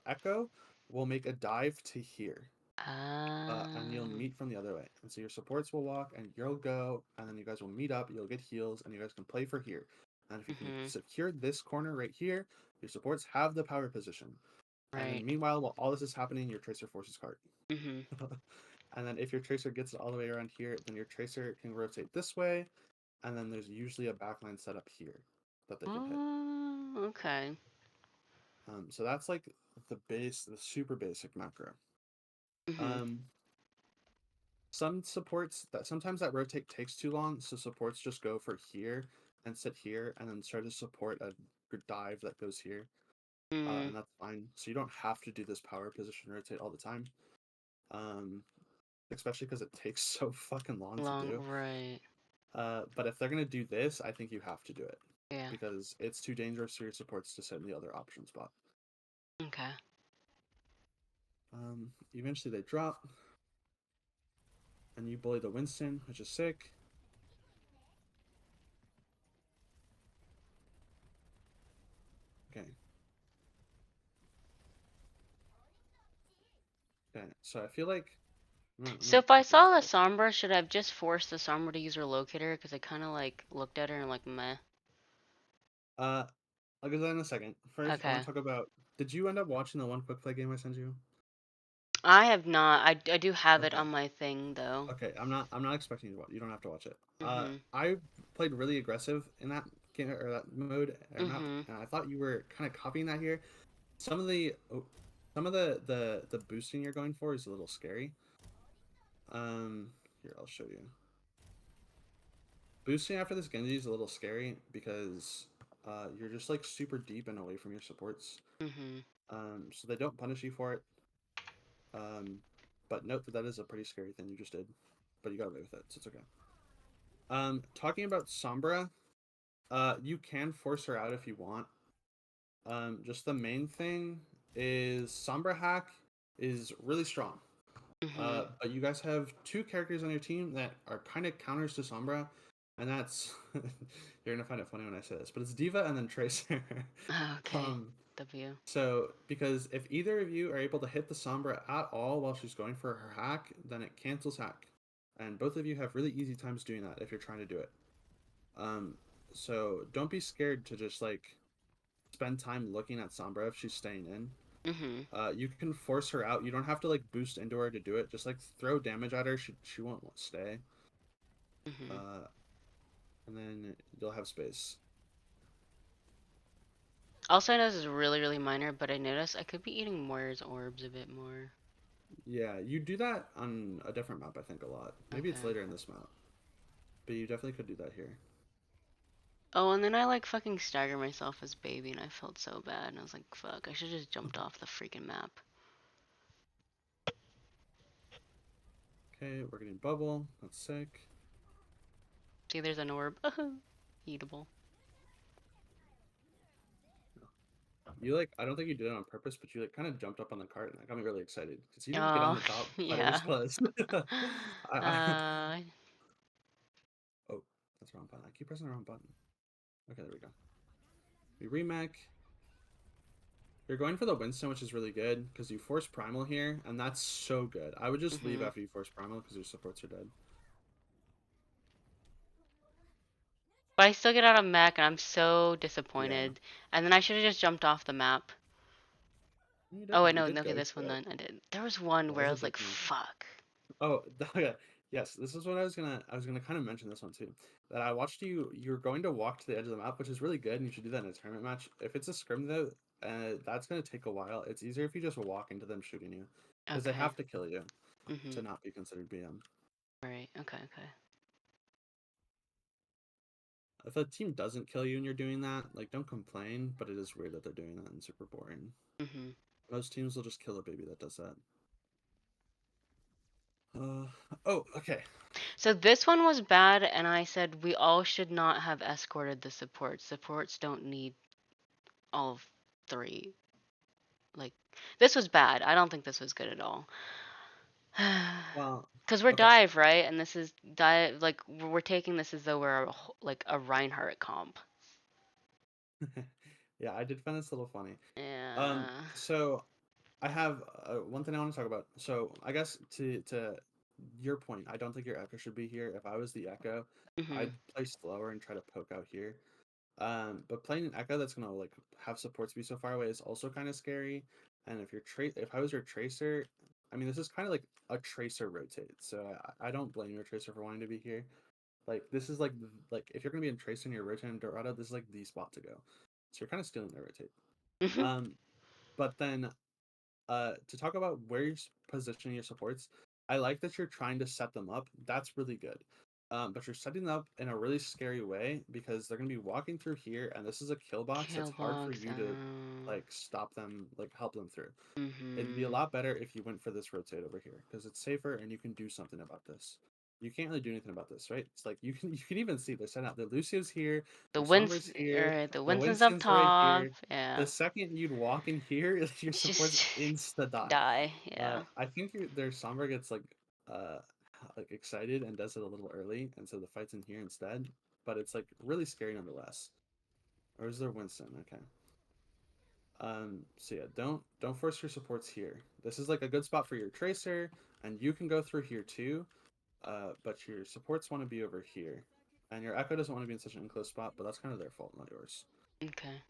echo will make a dive to here, and you'll Ah. meet from the other way. And so your supports will walk, and you'll go, and then you guys will meet up. You'll get heals, and you guys can play for here. And if you can Mhm. secure this corner right here, your supports have the power position. And then Right. meanwhile, while all this is happening, your tracer forces card. Mhm. And then if your tracer gets all the way around here, then your tracer can rotate this way, and then there's usually a backline set up here that they can hit. Oh, okay. So that's like the super basic macro. Mhm. Um, some supports that sometimes that rotate takes too long, so supports just go for here and sit here, and then try to support a dive that goes here, Mm. and that's fine. So you don't have to do this power position rotate all the time, um, especially because it takes so fucking long to Long. do. Right. But if they're gonna do this, I think you have to do it Yeah. because it's too dangerous for your supports to sit in the other option spot. Okay. Eventually they drop, and you bully the Winston, which is sick. Okay. Okay. So I feel like I'm So gonna if I keep you guys saw the posted. Sombra, should I have just forced the Sombra to use her locator? Because I kind of like looked at her and like meh. Uh, I'll get that in a second. First, I want Okay. to talk about. Did you end up watching the one quick play game I sent you? I have not. I do have it Okay. on my thing though. Okay. I'm not expecting you to watch. You don't have to watch it. Mhm. I played really aggressive in that game or that mode or map, Mhm. and I thought you were kind of copying that here. Some of the some of the boosting you're going for is a little scary. Here I'll show you. Boosting after this Genji is a little scary because you're just like super deep and away from your supports. Mhm. So they don't punish you for it. Um, but note that that is a pretty scary thing you just did, but you got away with it, so it's okay. Talking about Sombra, you can force her out if you want. Just the main thing is Sombra hack is really strong. Mhm. But you guys have two characters on your team that are kind of counters to Sombra, and that's you're gonna find it funny when I say this, but it's Diva and then Tracer. Okay. um, W. so because if either of you are able to hit the Sombra at all while she's going for her hack, then it cancels hack, and both of you have really easy times doing that if you're trying to do it. Um, so don't be scared to just like spend time looking at Sombra if she's staying in. Mhm. You can force her out. You don't have to like boost into her to do it. Just like throw damage at her. She won't stay. Mhm. Uh, and then you'll have space. Also, I know this is really, really minor, but I noticed I could be eating Moira's orbs a bit more. Yeah, you do that on a different map. I think a lot. Maybe it's Okay. later in this map, but you definitely could do that here. Oh, and then I like fucking stagger myself as baby, and I felt so bad. And I was like, fuck, I should just jumped off the freaking map. Okay, we're getting bubble. That's sick. See, there's an orb. Eatable. You like I don't think you did it on purpose, but you like kind of jumped up on the cart and that got me really excited because you didn't get on Oh, the top, but it was yeah. close. I Uh, oh, that's the wrong button. I keep pressing the wrong button. Okay, there we go. We remake. You're going for the Winston, which is really good because you force Primal here, and that's so good. I would just leave mhm. after you force Primal because your supports are dead. But I still get out of mech, and I'm so Yeah, disappointed. And then I should have just jumped off the map. you Oh did. wait, You no, did okay, go this to one it. then I did. There was one Yeah, it where I was a was like, dick move. fuck. Oh, okay. Yes, this is what I was gonna kind of mention this one too. That I watched you. You're going to walk to the edge of the map, which is really good, and you should do that in a tournament match. If it's a scrim though, that's gonna take a while. It's easier if you just walk into them shooting you, because they Okay. have to kill you to Mhm. not be considered BM. Right. Okay. Okay. If a team doesn't kill you and you're doing that, like don't complain, but it is weird that they're doing that and super boring. Mhm. Most teams will just kill a baby that does that. Uh, oh, okay. So this one was bad, and I said we all should not have escorted the supports. Supports don't need all of three. Like, this was bad. I don't think this was good at all. Well, Because we're okay. dive, right? And this is dive, like, we're taking this as though we're like a Reinhardt comp. Yeah, I did find this a little funny. Yeah. So I have one thing I want to talk about. So I guess to your point, I don't think your echo should be here. If I was the echo, Mhm. I'd play slower and try to poke out here. But playing an echo that's gonna like have supports be so far away is also kind of scary. And if I was your tracer, I mean, this is kind of like a tracer rotate. So I don't blame your tracer for wanting to be here. Like this is like if you're gonna be in tracer and you're rotating Dorado, this is like the spot to go. So you're kind of stealing their rotate. Mhm. Um, but then to talk about where you're positioning your supports, I like that you're trying to set them up. That's really good. But you're setting them up in a really scary way because they're gonna be walking through here, and this is a kill box that's Kill hard for box. you to like stop them, like help them through. It'd be a Mhm. lot better if you went for this rotate over here because it's safer and you can do something about this. You can't really do anything about this, right? It's like you can even see they're setting up. The Lucio's here, The the Winst, Sombra's here, or the the Winston's up Winston's right top. here. The Yeah. second you'd walk in here, your support's Just insta die. die. Yeah. I think their Sombra gets uh like excited and does it a little early, and so the fight's in here instead. But it's like really scary nonetheless. Or is there Winston? Okay. So yeah, don't force your supports here. This is like a good spot for your tracer, and you can go through here too. But your supports want to be over here, and your echo doesn't want to be in such an enclosed spot. But that's kind of their fault, not yours. Okay.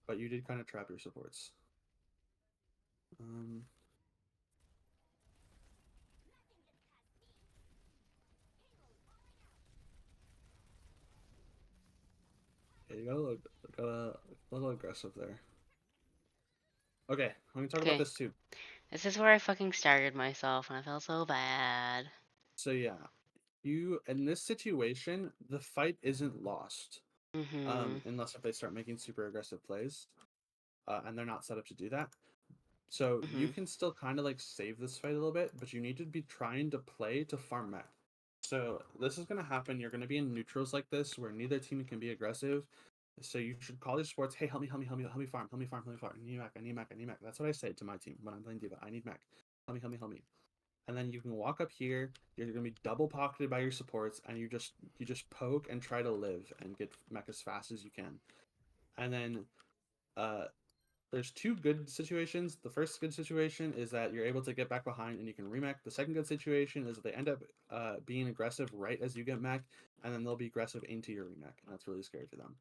But you did kind of trap your supports. Um, yeah, you got a little aggressive there. Okay, let me talk about Okay. this too. This is where I fucking staggered myself, and I felt so bad. So yeah, you in this situation, the fight isn't lost. Mhm. Unless if they start making super aggressive plays, and they're not set up to do that. So you Mhm. can still kind of like save this fight a little bit, but you need to be trying to play to farm mech. So this is gonna happen. You're gonna be in neutrals like this, where neither team can be aggressive. So you should call your sports. Hey, help me, help me, help me, help me farm, help me farm, help me farm. I need mech, I need mech, I need mech. That's what I say to my team when I'm playing diva. I need mech. Help me, help me, help me. And then you can walk up here. You're gonna be double pocketed by your supports, and you just poke and try to live and get mech as fast as you can. And then uh, there's two good situations. The first good situation is that you're able to get back behind and you can remech. The second good situation is that they end up being aggressive right as you get mech, and then they'll be aggressive into your remech, and that's really scary for them.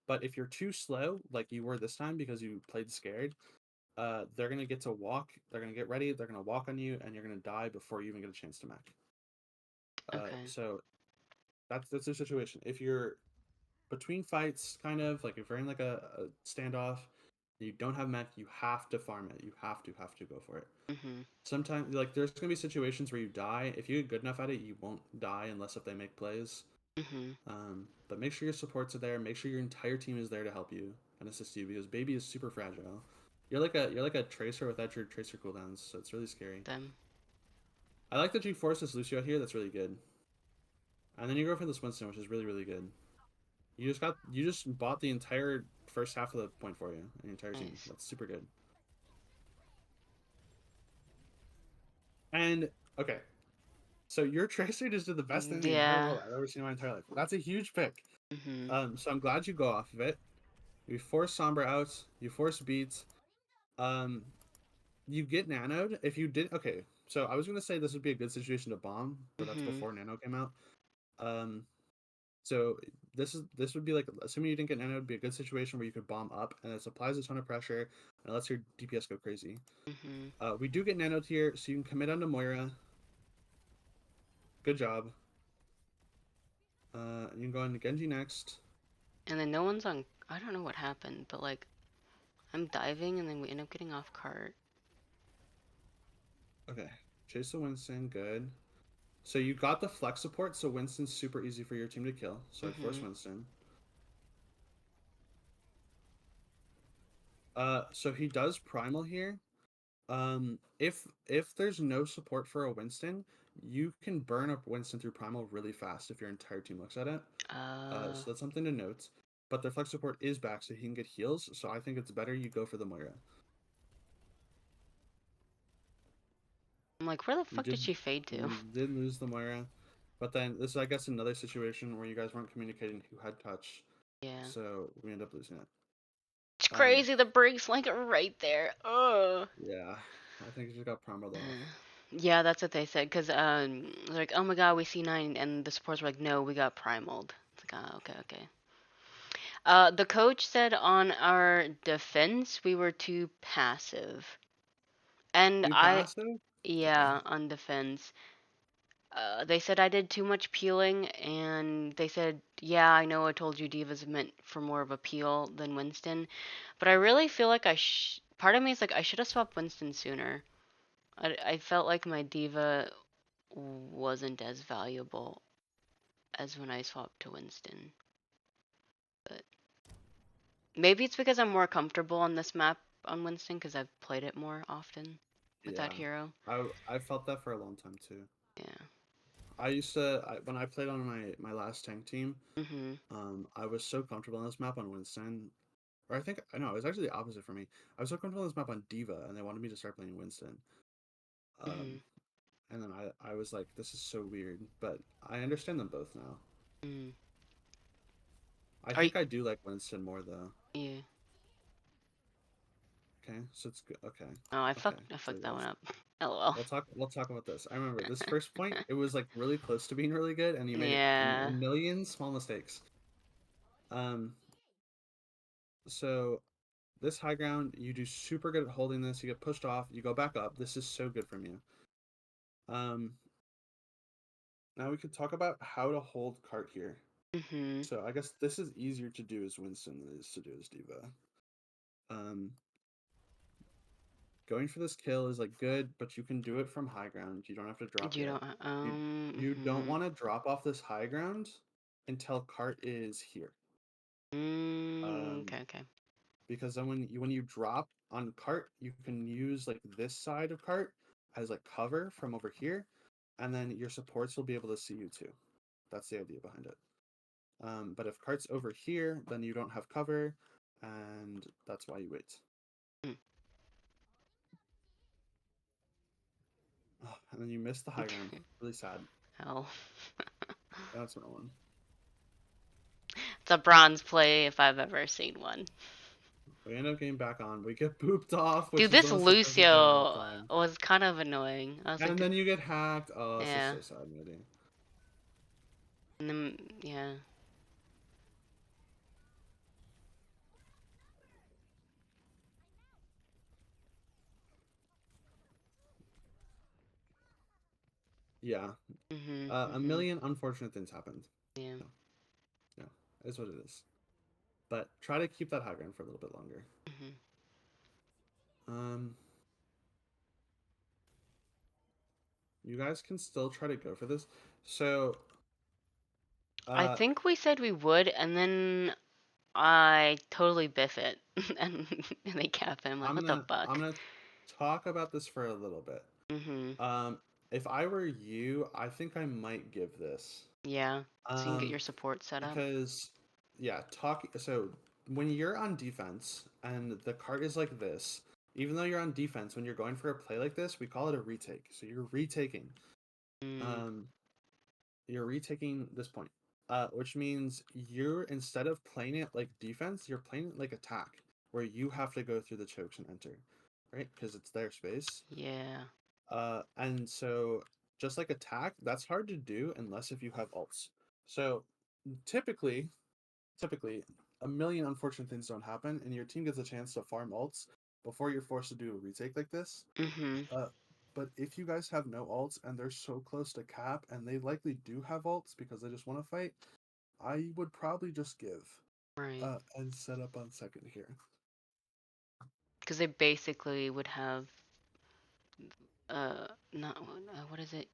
But if you're too slow, like you were this time because you played scared, they're gonna get to walk. They're gonna get ready. They're gonna walk on you, and you're gonna die before you even get a chance to mech. Okay. So that's the situation. If you're between fights, kind of like if you're in like a standoff, you don't have mech, you have to farm it. You have to go for it. Mhm. Sometimes like there's gonna be situations where you die. If you get good enough at it, you won't die unless if they make plays. Mhm. But make sure your supports are there. Make sure your entire team is there to help you and assist you because baby is super fragile. You're like a tracer without your tracer cooldowns, so it's really scary. Them. I like that you force this Lucio here. That's really good. And then you go for this Winston, which is really really good. You just bought the entire first half of the point for you and your entire team. Nice. That's super good. And okay, so your tracer just did the best thing in the entire Yeah. world I've ever seen in my entire life. That's a huge pick. Mhm. So I'm glad you go off of it. You force Sombra out. You force beats. Um, you get nanoed. If you did, okay. So I was gonna say this would be a good situation to bomb, but that's Mhm. before nano came out. Um, so this would be like assuming you didn't get nano would be a good situation where you could bomb up and it applies a ton of pressure and lets your DPS go crazy. Mhm. We do get nanoed here, so you can commit onto Moira. Good job. You can go on to Genji next. And then no one's on. I don't know what happened, but like I'm diving, and then we end up getting off cart. Okay, chase the Winston. Good. So you got the flex support, so Winston's super easy for your team to kill. So I'd force Mhm. Winston. So he does primal here. If there's no support for a Winston, you can burn up Winston through Primal really fast if your entire team looks at it. Uh, So that's something to note. But their flex support is back, so he can get heals. So I think it's better you go for the Moira. I'm like, where the You fuck did did she fade to? you did lose the Moira, but then this is I guess another situation where you guys weren't communicating who had touch, Yeah. so we end up losing it. It's Um, crazy. The break's like right there. Ugh. yeah, I think you just got promoed off. Yeah, that's what they said. Cause they're like, oh my god, we C9, and the supports were like, no, we got primaled. It's like, ah, okay, okay. The coach said on our defense we were too passive, and Too passive? Okay. yeah, on defense. They said I did too much peeling, and they said, yeah, I know I told you Diva's meant for more of a peel than Winston, but I really feel like part of me is like, I should have swapped Winston sooner. I felt like my Diva wasn't as valuable as when I swapped to Winston. But maybe it's because I'm more comfortable on this map on Winston because I've played it more often with that Yeah, hero. I felt that for a long time too. Yeah. When I played on my last tank team, Mhm. I was so comfortable on this map on Winston. Or I know it was actually the opposite for me. I was so comfortable on this map on Diva, and they wanted me to start playing Winston. Um, Mhm. and then I was like, this is so weird, but I understand them both now. Mhm. I Are you? think I do like Winston more though. Yeah. Okay, so it's good. Okay, Oh, I okay. fucked. I So fucked that one up. LOL. we'll talk about this. I remember this first point. It was like really close to being really good, and you made a Yeah. million small mistakes. Um, so this high ground, you do super good at holding this. You get pushed off. You go back up. This is so good from you. Um, now we could talk about how to hold cart here. Mhm. So I guess this is easier to do as Winston than it is to do as Diva. Um, Going for this kill is like good, but you can do it from high ground. You don't have to drop You yet. don't. You don't Mhm. want to drop off this high ground until cart is here. Okay. Okay. Because then when you drop on cart, you can use like this side of cart as like cover from over here, and then your supports will be able to see you too. That's the idea behind it. But if cart's over here, then you don't have cover, and that's why you wait. Mm. Oh, and then you miss the high ground. Really sad. Hell. That's what I want. It's a bronze play if I've ever seen one. We end up getting back on. We get booped off, which Dude, is this almost like doesn't count that Lucio time. was kind of annoying. I was And like, then you get hacked. Oh, this is yeah. so sad, Mitty. And then, yeah. Yeah. Mhm. A Mhm. million unfortunate things happened. Yeah. No, no, is what it is. But try to keep that high ground for a little bit longer. Mhm. Um, you guys can still try to go for this. So, I uh, think we said we would, and then I totally biff it, and, and they cap it. I'm like, what the I'm fuck? gonna talk about this for a little bit. Mhm. Um, if I were you, I think I might give this. Yeah. So you can get Um, your support set up. because yeah, so when you're on defense and the card is like this, even though you're on defense, when you're going for a play like this, we call it a retake. So Mm. um, you're retaking this point, which means you're instead of playing it like defense, you're playing it like attack, where you have to go through the chokes and enter, right? Because it's their space. Yeah. And so just like attack, that's hard to do unless if you have ults. So typically typically a million unfortunate things don't happen and your team gets a chance to farm ults before you're forced to do a retake like this. Mhm. uh but if you guys have no ults and they're so close to cap and they likely do have ults because they just want to fight, I would probably just give Right. and set up on second here. Because they basically would have not what is it?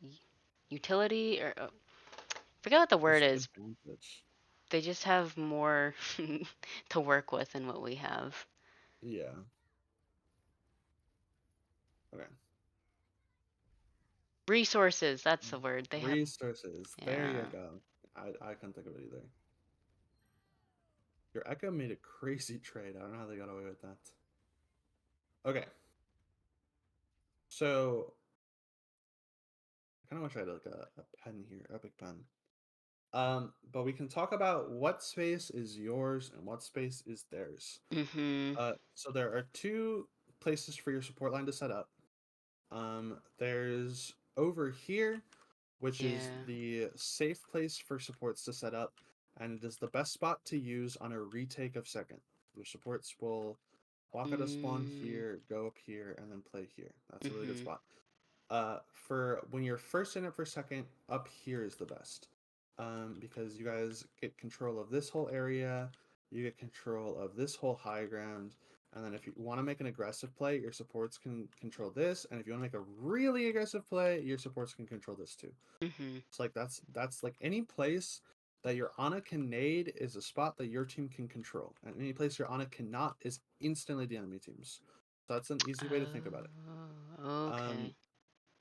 Utility or forget what the word It's like is. advantage. They just have more to work with than what we have. Yeah. Okay. Resources, that's the word. They have. Resources. There you Yeah. go. I couldn't think of it either. Your Echo made a crazy trade. I don't know how they got away with that. Okay. So I kind of wish I had like a pen here, a big pen. But we can talk about what space is yours and what space is theirs. Mhm. So there are two places for your support line to set up. There's over here, which is Yeah. the safe place for supports to set up, and it is the best spot to use on a retake of second. Your supports will walk out of spawn Mm. here, go up here, and then play here. That's a really good Mhm. spot. For when you're first in it for second, up here is the best. Because you guys get control of this whole area, you get control of this whole high ground, and then if you want to make an aggressive play, your supports can control this, and if you want to make a really aggressive play, your supports can control this too. Mhm. It's like that's like any place that your Ana can nade is a spot that your team can control, and any place your Ana cannot is instantly the enemy team's. So that's an easy way to think about it. Oh. Um, Okay.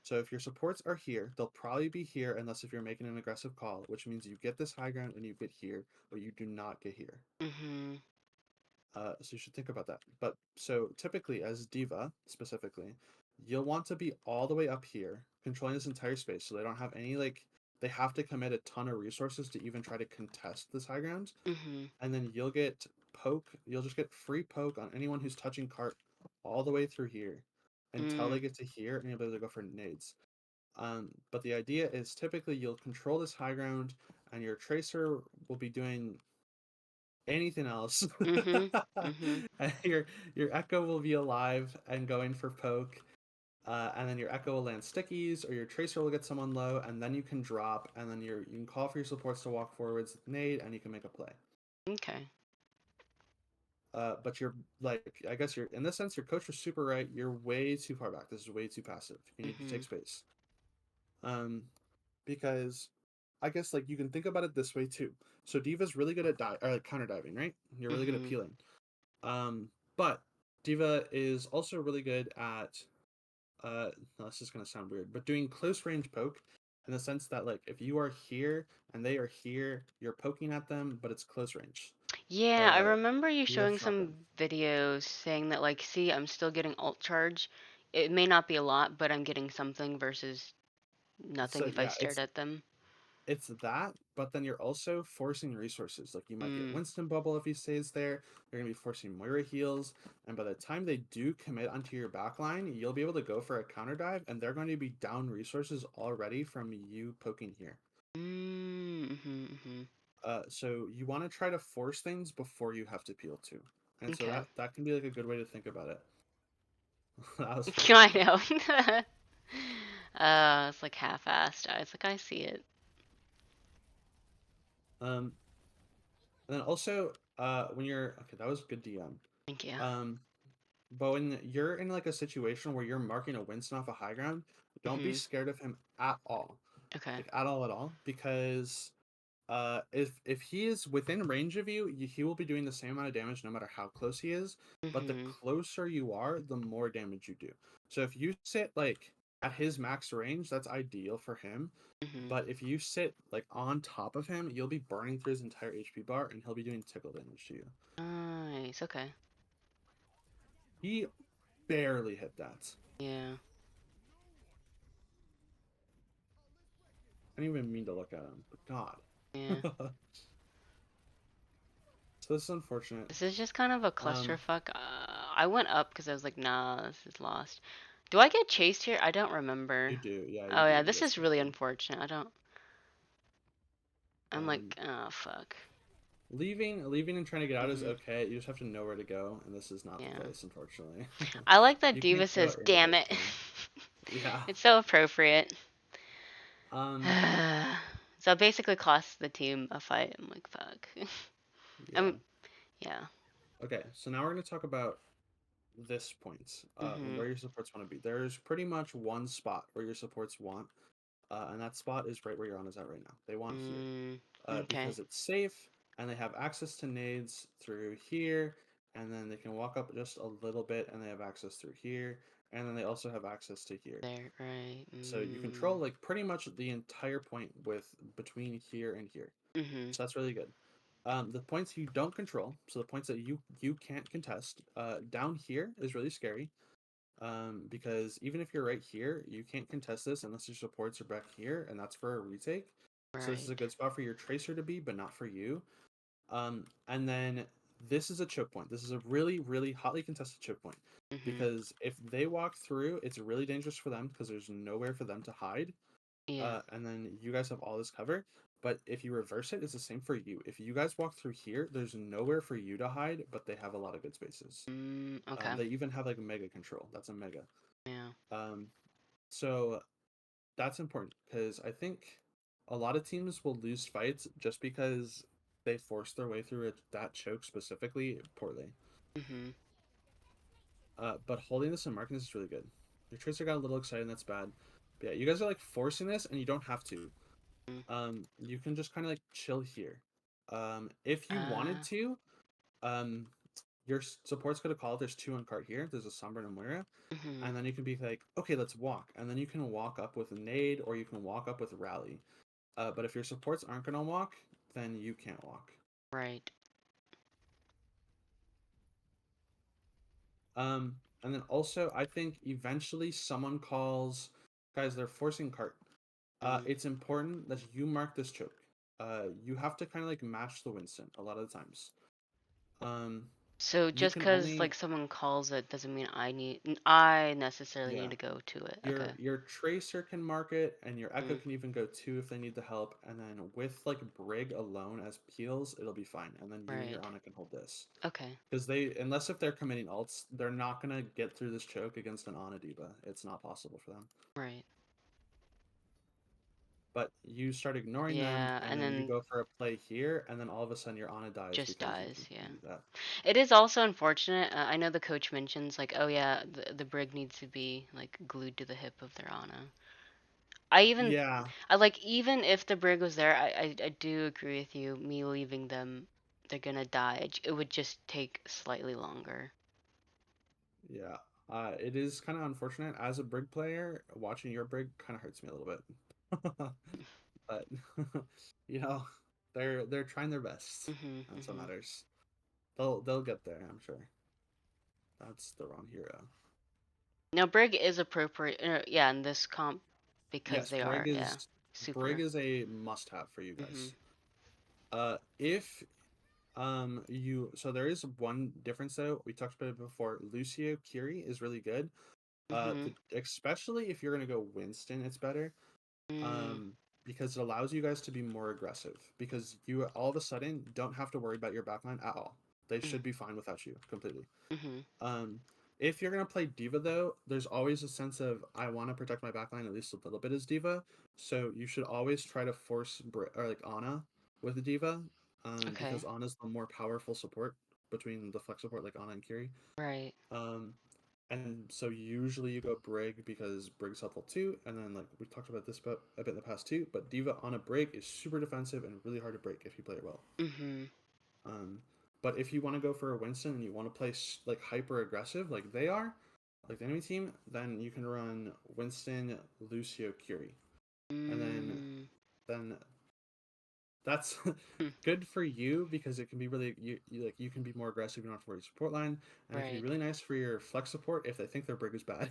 so if your supports are here, they'll probably be here unless if you're making an aggressive call, which means you get this high ground and you get here, but you do not get here. Mhm. So you should think about that. But so typically as Diva specifically, you'll want to be all the way up here, controlling this entire space, so they don't have any like they have to commit a ton of resources to even try to contest this high ground, Mhm. and then you'll get poke. You'll just get free poke on anyone who's touching cart all the way through here until Mm. they get to here, and you'll be able to go for nades. But the idea is typically you'll control this high ground, and your tracer will be doing anything else. Mhm. Mhm. And your echo will be alive and going for poke. And then your echo will land stickies, or your tracer will get someone low, and then you can drop, and then you can call for your supports to walk forwards, nade, and you can make a play. Okay. But you're like, I guess you're in this sense, your coach was super right. You're way too far back. This is way too passive. You need to take Mhm. space. Um, because I guess like you can think about it this way too. So Diva's really good at or like counter diving, right? You're really good at Mhm. peeling. But Diva is also really good at no, this is gonna sound weird, but doing close range poke in the sense that like if you are here and they are here, you're poking at them, but it's close range. Yeah, I Uh, remember you you have showing shotgun. some videos saying that, like, see, I'm still getting alt charge. It may not be a lot, but I'm getting something versus nothing So if I yeah, stared at them. it's that, but then you're also forcing resources. Like you might get Mm. Winston Bubble if he stays there. You're gonna be forcing Moira heals, and by the time they do commit onto your backline, you'll be able to go for a counter dive, and they're going to be down resources already from you poking here. Mm. Mhm. Mhm. So you want to try to force things before you have to peel too, and so Okay. that can be like a good way to think about it. That was funny. I know. It's like half-assed. I was like, I see it. Um, and then also, when you're okay, that was good DM. Thank you. Um, But when you're in like a situation where you're marking a Winston off a high ground, don't be Mhm. scared of him at all. Okay. Like at all, because if he is within range of you, he will be doing the same amount of damage no matter how close he is. But the Mhm. closer you are, the more damage you do. So if you sit like at his max range, that's ideal for him. Mhm. But if you sit like on top of him, you'll be burning through his entire HP bar, and he'll be doing tickle damage to you. Nice. Okay. He barely hit that. Yeah. I didn't even mean to look at him, but God. Yeah. So this is unfortunate. This is just kind of a Um, clusterfuck. I went up because I was like, nah, this is lost. Do I get chased here? I don't you remember. do, yeah, you Oh do. yeah, You this get is really sprinkled. unfortunate. I don't. I'm Um, like, oh fuck. leaving and trying to get out is Mhm. okay. You just have to know where to go, and this is not the Yeah. place, unfortunately. I like that You Diva can't go says, at random "Damn by it." accident. Yeah. It's so appropriate. Um. So it basically costs the team a fight. I'm like, fuck. Yeah. I'm, yeah. Okay. So now we're gonna talk about this point. Mhm. Where your supports want to be. There's pretty much one spot where your supports want, and that spot is right where your is at right now. They want here. Mm, okay. Because it's safe and they have access to nades through here, and then they can walk up just a little bit and they have access through here, and then they also have access to here. There, right. So you control like pretty much the entire point with between here and here. Mm-hmm. So that's really good. The points you don't control, so the points that you can't contest, down here is really scary. Because even if you're right here, you can't contest this unless your supports are back here, and that's for a retake. So this is a Right. good spot for your tracer to be, but not for you. And then this is a choke point. This is a really, really hotly contested choke point Mm-hmm. because if they walk through, it's really dangerous for them because there's nowhere for them to hide. Yeah. And then you guys have all this cover. But if you reverse it, it's the same for you. If you guys walk through here, there's nowhere for you to hide, but they have a lot of good spaces. Okay. They even have like mega control. That's a mega. Yeah. Um, so that's important because I think a lot of teams will lose fights just because they force their way through that choke specifically poorly. Mm-hmm. But holding this and marking this is really good. Your tracer got a little excited, and that's bad. But yeah, you guys are like forcing this, and you don't have to. You can just kind of like chill here. If you wanted Uh, to, um, your support's gonna call. There's two on cart here. There's a Sombra and a Moira, mm-hmm. and then you can be like, okay, let's walk, and then you can walk up with a nade, or you can walk up with a rally. But if your supports aren't gonna walk, then you can't walk. Right. And then also, I think eventually someone calls, guys, they're forcing cart. Mm. It's important that you mark this choke. You have to kind of like match the Winston a lot of the times. Um, So you just can because only, like someone calls it doesn't mean I necessarily yeah, need to go to it. Okay. your tracer can mark it, and your echo Mm. can even go too if they need the help. And then with like Brig alone as heals, it'll be fine. And then you and your Right. Ana can hold this. Okay. Because they, unless if they're committing ults, they're not gonna get through this choke against an Ana diva. It's not possible for them. Right. But you start ignoring them, Yeah, and and then you then go for a play here, and then all of a sudden your Ana dies just because you dies. Yeah. do that. It is also unfortunate. I know the coach mentions like, oh yeah, the brig needs to be like glued to the hip of their Ana. Yeah, I like even if the brig was there, I do agree with you. Me leaving them, they're gonna die. It would just take slightly longer. yeah. It is kind of unfortunate as a Brig player. Watching your Brig kind of hurts me a little bit, but you know, they're trying their best. Mhm. That's what Mhm. matters. They'll get there, I'm sure. That's the wrong hero. Now brig is appropriate. Yeah, in this comp because Yes, they are yeah Brig super. is a must-have for you Mhm. guys. If you so there is one difference though. We talked about it before. Lucio Curie is really good. Mhm. Especially if you're gonna go Winston, it's better. Mm, Um, because it allows you guys to be more aggressive. Because you all of a sudden don't have to worry about your backline at all. They mm, should be fine without you completely. mhm. Um, if you're gonna play Diva though, there's always a sense of I want to protect my backline at least a little bit as Diva. So you should always try to force or like Ana with the Diva, because Okay. Ana's the more powerful support between the flex support like Ana and Kiri. Right. Um, and so usually you go Brig because Brig's helpful too. And then like we talked about this a bit in the past too, but Diva on a Brig is super defensive and really hard to break if you play it well. Mhm. Um, but if you want to go for a Winston and you want to play like hyper aggressive like they are, like the enemy team, then you can run Winston, Lucio, Curie, and Mm, then that's hmm, good for you because it can be really like you can be more aggressive. You don't have to worry support line, and it can be right. really nice for your flex support if they think their brig is bad,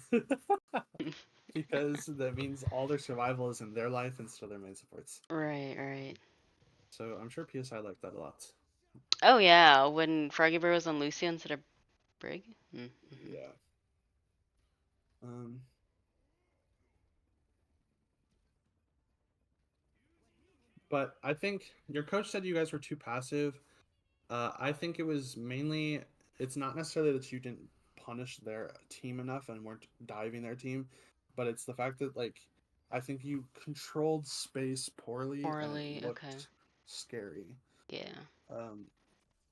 because that means all their survival is in their life instead of their main supports. Right. Right. So I'm sure PSI liked that a lot. Oh yeah, when Froggy Bear was on Lucy instead of Brig. Mm-hmm. Yeah. Um, but I think your coach said you guys were too passive. I think it was mainly, it's not necessarily that you didn't punish their team enough and weren't diving their team, but it's the fact that, like, I think you controlled space poorly and it Poorly. Okay. looked scary. Yeah. Um,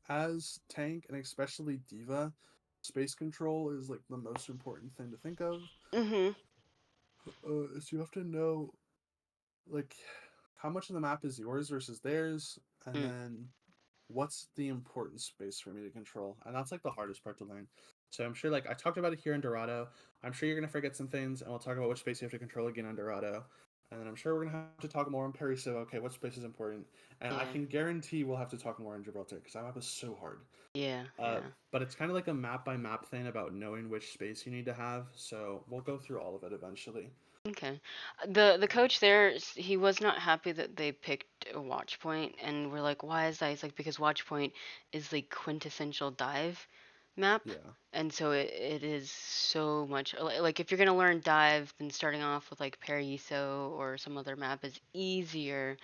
as tank and especially diva, space control is like the most important thing to think of. Mhm. So you have to know, like, how much of the map is yours versus theirs, and Mm. then what's the important space for me to control? And that's like the hardest part to learn. So I'm sure, like I talked about it here in Dorado. I'm sure you're gonna forget some things, and we'll talk about which space you have to control again on Dorado. And then I'm sure we're gonna have to talk more on Perry. So okay, what space is important? And I Yeah. can guarantee we'll have to talk more on Gibraltar because that map is so hard. Yeah. Uh, Yeah. but it's kind of like a map by map thing about knowing which space you need to have. So we'll go through all of it eventually. Okay. The coach there, he was not happy that they picked a watch point, and we're like, why is that? He's like, because watch point is the quintessential dive map, Yeah, and so it is so much like if you're gonna learn dive, then starting off with like Paraiso or some other map is easier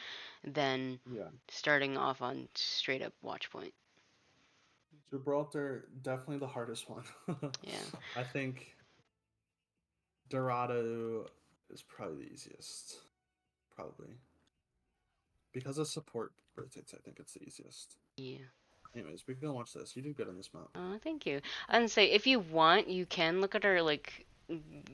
than yeah. starting off on straight up watch point. Gibraltar definitely the hardest one. Yeah. I think Dorado is probably the easiest. Probably because of support rotates. I think it's the easiest. Yeah. Anyways, we can watch this. You did good on this map. Oh, thank you. And say if you want, you can look at our like.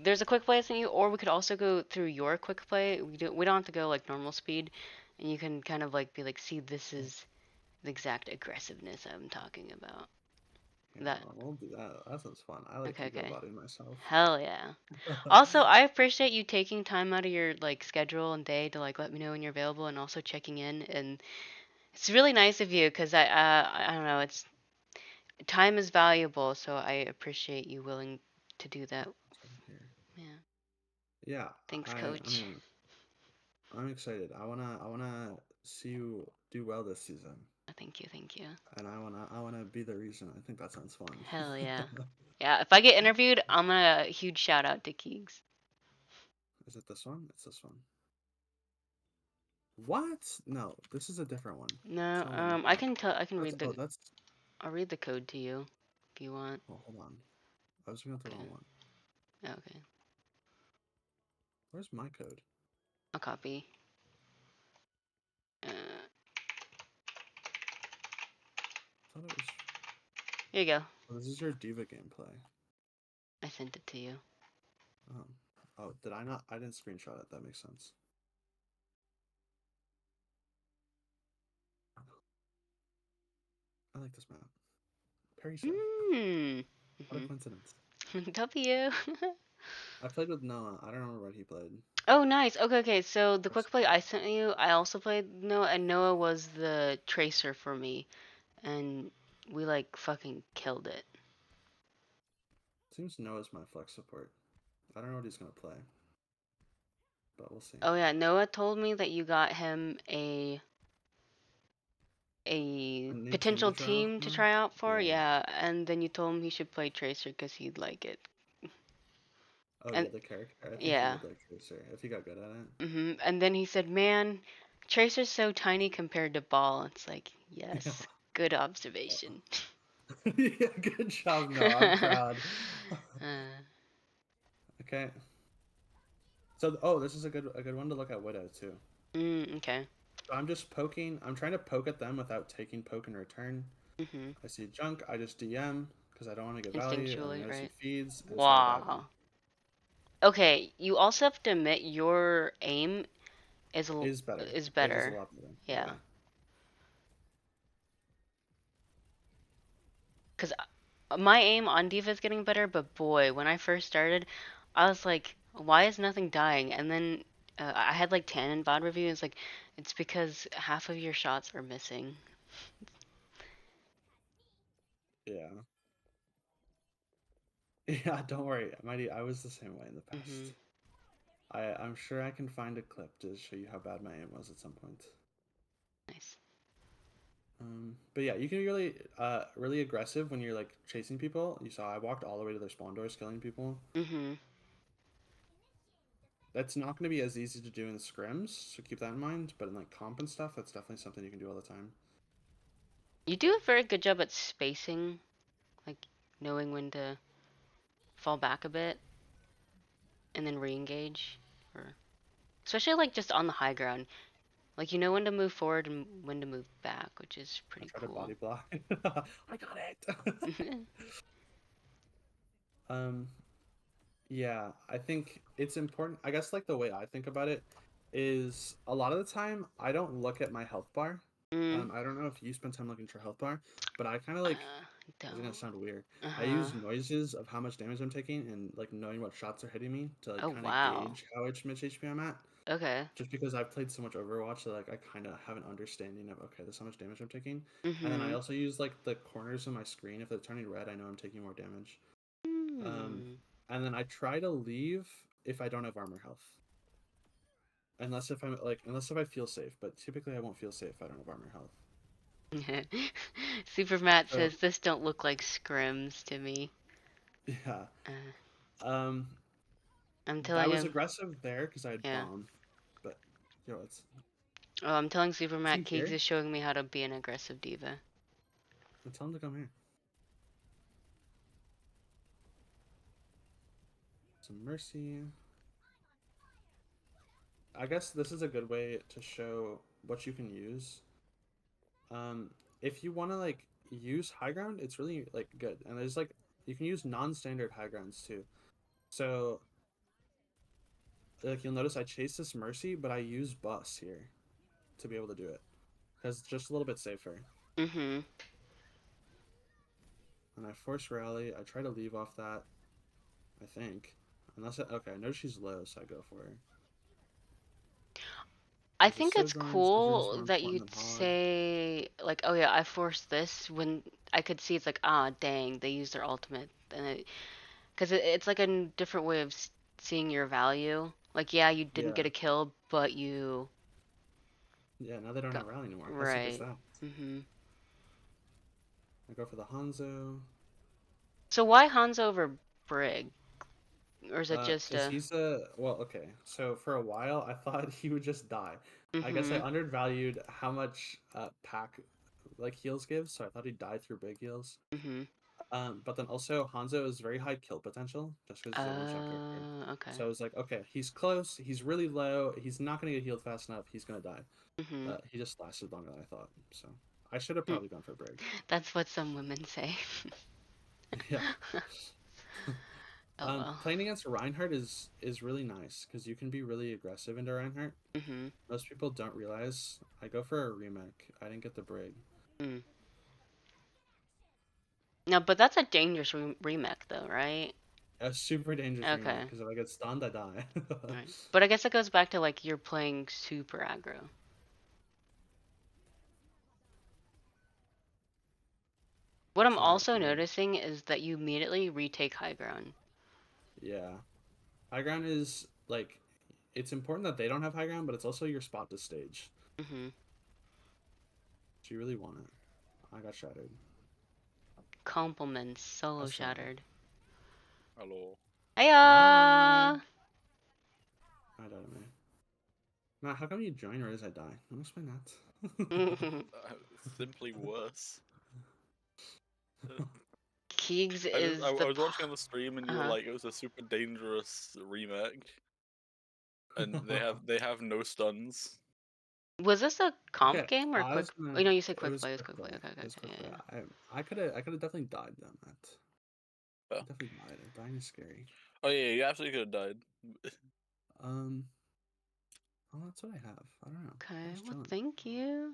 There's a quick play I sent you, or we could also go through your quick play. We don't have to go like normal speed, and you can kind of like be like, see, this is the exact aggressiveness I'm talking about. Yeah, That we'll do that. That sounds fun. I like okay, ego okay. body myself. Hell yeah. Also, I appreciate you taking time out of your like schedule and day to like let me know when you're available, and also checking in. And it's really nice of you because I don't know, it's time is valuable, so I appreciate you willing to do that. It's right here. Yeah. Yeah, Thanks, I coach. mean, I'm excited. I wanna see you do well this season, Thank you, thank you. and I wanna be the reason. I think that sounds fun. Hell yeah. Yeah, if I get interviewed, I'm gonna huge shout out to Keegs. Is it this one? It's this one. What? No, this is a different one. No, Tell me. I can That's read oh the that's I'll read the code to you if you want. oh hold on. I was looking at the Okay. wrong one. Okay. Where's my code? I'll copy. Uh, I thought it was. here you go. Oh, this is your Diva gameplay. I sent it to you. Oh, oh, did I not? I didn't screenshot it. That makes sense. I like this map. Perry so. Mmm. What a Mhm. coincidence. W. I played with Noah. I don't remember what he played. Oh, nice. Okay, okay. So the Or quick play support. I sent you, I also played Noah, and Noah was the tracer for me, and we like fucking killed it. Seems Noah's my flex support. I don't know what he's gonna play, but we'll see. Oh yeah, Noah told me that you got him A a new team to potential try out team for to him. try out for. Yeah. Yeah, and then you told him he should play Tracer because he'd like it. Oh And yeah, the character. I think he yeah, would like Tracer if he got good at it. and then he said, "Man, Tracer's so tiny compared to Ball." It's like, Yeah. yes, good observation. Yeah. Good job, Noah. I'm proud. Okay. So oh, this is a good one to look at Widow too. Okay. So I'm just poking. I'm trying to poke at them without taking poke in return. Mhm. I see junk. I just DM because I don't want to get value, and then Instinctually, I see right? feeds and start diving. Wow. Okay, you also have to admit your aim Is better. is It is a better. lot better. Yeah. Yeah. Because my aim on Diva is getting better, but boy, when I first started, I was like, why is nothing dying? And then I had like Tan and VOD review, and it's like, it's because half of your shots are missing. Yeah. Yeah. Don't worry, Mighty. I was the same way in the Hmm. past. I'm sure I can find a clip to show you how bad my aim was at some point. Nice. But yeah, you can be really aggressive when you're like chasing people. You saw I walked all the way to their spawn doors, killing people. Hmm. That's not going to be as easy to do in scrims, so keep that in mind. But in like comp and stuff, that's definitely something you can do all the time. You do a very good job at spacing, like knowing when to fall back a bit and then re-engage, or especially like just on the high ground. Like you know when to move forward and when to move back, which is I pretty tried to cool. body block. I got it. um, yeah, I think it's important. I guess like the way I think about it is a lot of the time I don't look at my health bar. Mm. I don't know if you spend time looking at your health bar, but I kind of Uh, like It's gonna Don't. sound weird. I Uh-huh. use noises of how much damage I'm taking and like knowing what shots are hitting me to like Oh, kind of wow. gauge how much HP I'm at. Okay. Just because I've played so much Overwatch that like I kind of have an understanding of okay, this is how much damage I'm taking. And then I Mm-hmm. also use like the corners of my screen. If they're turning red, I know I'm taking more damage. Um, Hmm. and then I try to leave if I don't have armor health. Unless if I feel safe, but typically I won't feel safe if I don't have armor health. Super Matt So says this don't look like scrims to me. yeah. Uh, Um, I'm that telling was him, aggressive there because I had yeah. bomb, but yo, Oh, I'm telling Super is he Matt Keegs here? is showing me how to be an aggressive diva. Tell him to come here. Some mercy. I guess this is a good way to show what you can use. Um, if you want to like use high ground, it's really like good, and there's like you can use non-standard high grounds too. So like you'll notice I chase this mercy, but I use bus here to be able to do it because it's just a little bit safer. Mm-hmm. And I force rally. I try to leave off that. I think, okay, I know she's low, so I go for her. I Because the think it's Sojourn is cool more that important you'd than Hog. say, like, oh yeah, I forced this when I could see it's like, ah, dang, they used their ultimate. And because it's like a different way of seeing your value. Like, yeah, you didn't Yeah, get a kill, but you yeah. Now they don't got have rally anymore. How sick is right. that? Mm-hmm. I go for the Hanzo. So why Hanzo over Brig? Or is it just Because a? he's a well, okay. So for a while, I thought he would just die. I guess I Mm-hmm. undervalued how much pack like heals gives, so I thought he'd die through big heals. Mm-hmm. But then also Hanzo is very high kill potential just because he's a one-shot character. Okay. So I was like, okay, he's close, he's really low, he's not gonna get healed fast enough, he's gonna die. Mm-hmm. He just lasted longer than I thought. So I should have probably gone for Brig. That's what some women say. Yeah. Oh well. Playing against Reinhardt is really nice because you can be really aggressive into Reinhardt. Mm-hmm. Most people don't realize I go for a remake. I didn't get the Brig. Mm. No, but that's a dangerous remake, though, right? A super dangerous remake Okay. because if I get stunned, I die. Right. But I guess it goes back to like you're playing super aggro. What I'm Sorry. also noticing is that you immediately retake high ground. Yeah. High ground is like it's important that they don't have high ground, but it's also your spot to stage. Mm-hmm. Do you really want it? I got shattered. Compliments, solo That's fine. shattered. Hello. Hi. Hiya! I died at me. Matt, how come you join right as I die? Don't explain that. Simply worse. Keegs I just I, is I the. was watching on the stream and you were Uh-huh. like, it was a super dangerous remake, and they have no stuns. Was this a comp Okay, game or I quick? was Oh, gonna. no, you said It quick was play. It was quick quick play. play. Okay, okay, It was okay. quick play. Yeah, I could have definitely died them. Matt. But Definitely died. Dying is scary. oh yeah, you absolutely could have died. Um. Oh, that's what I have. I don't know. yeah. I'm Okay. just Well, chilling. thank you.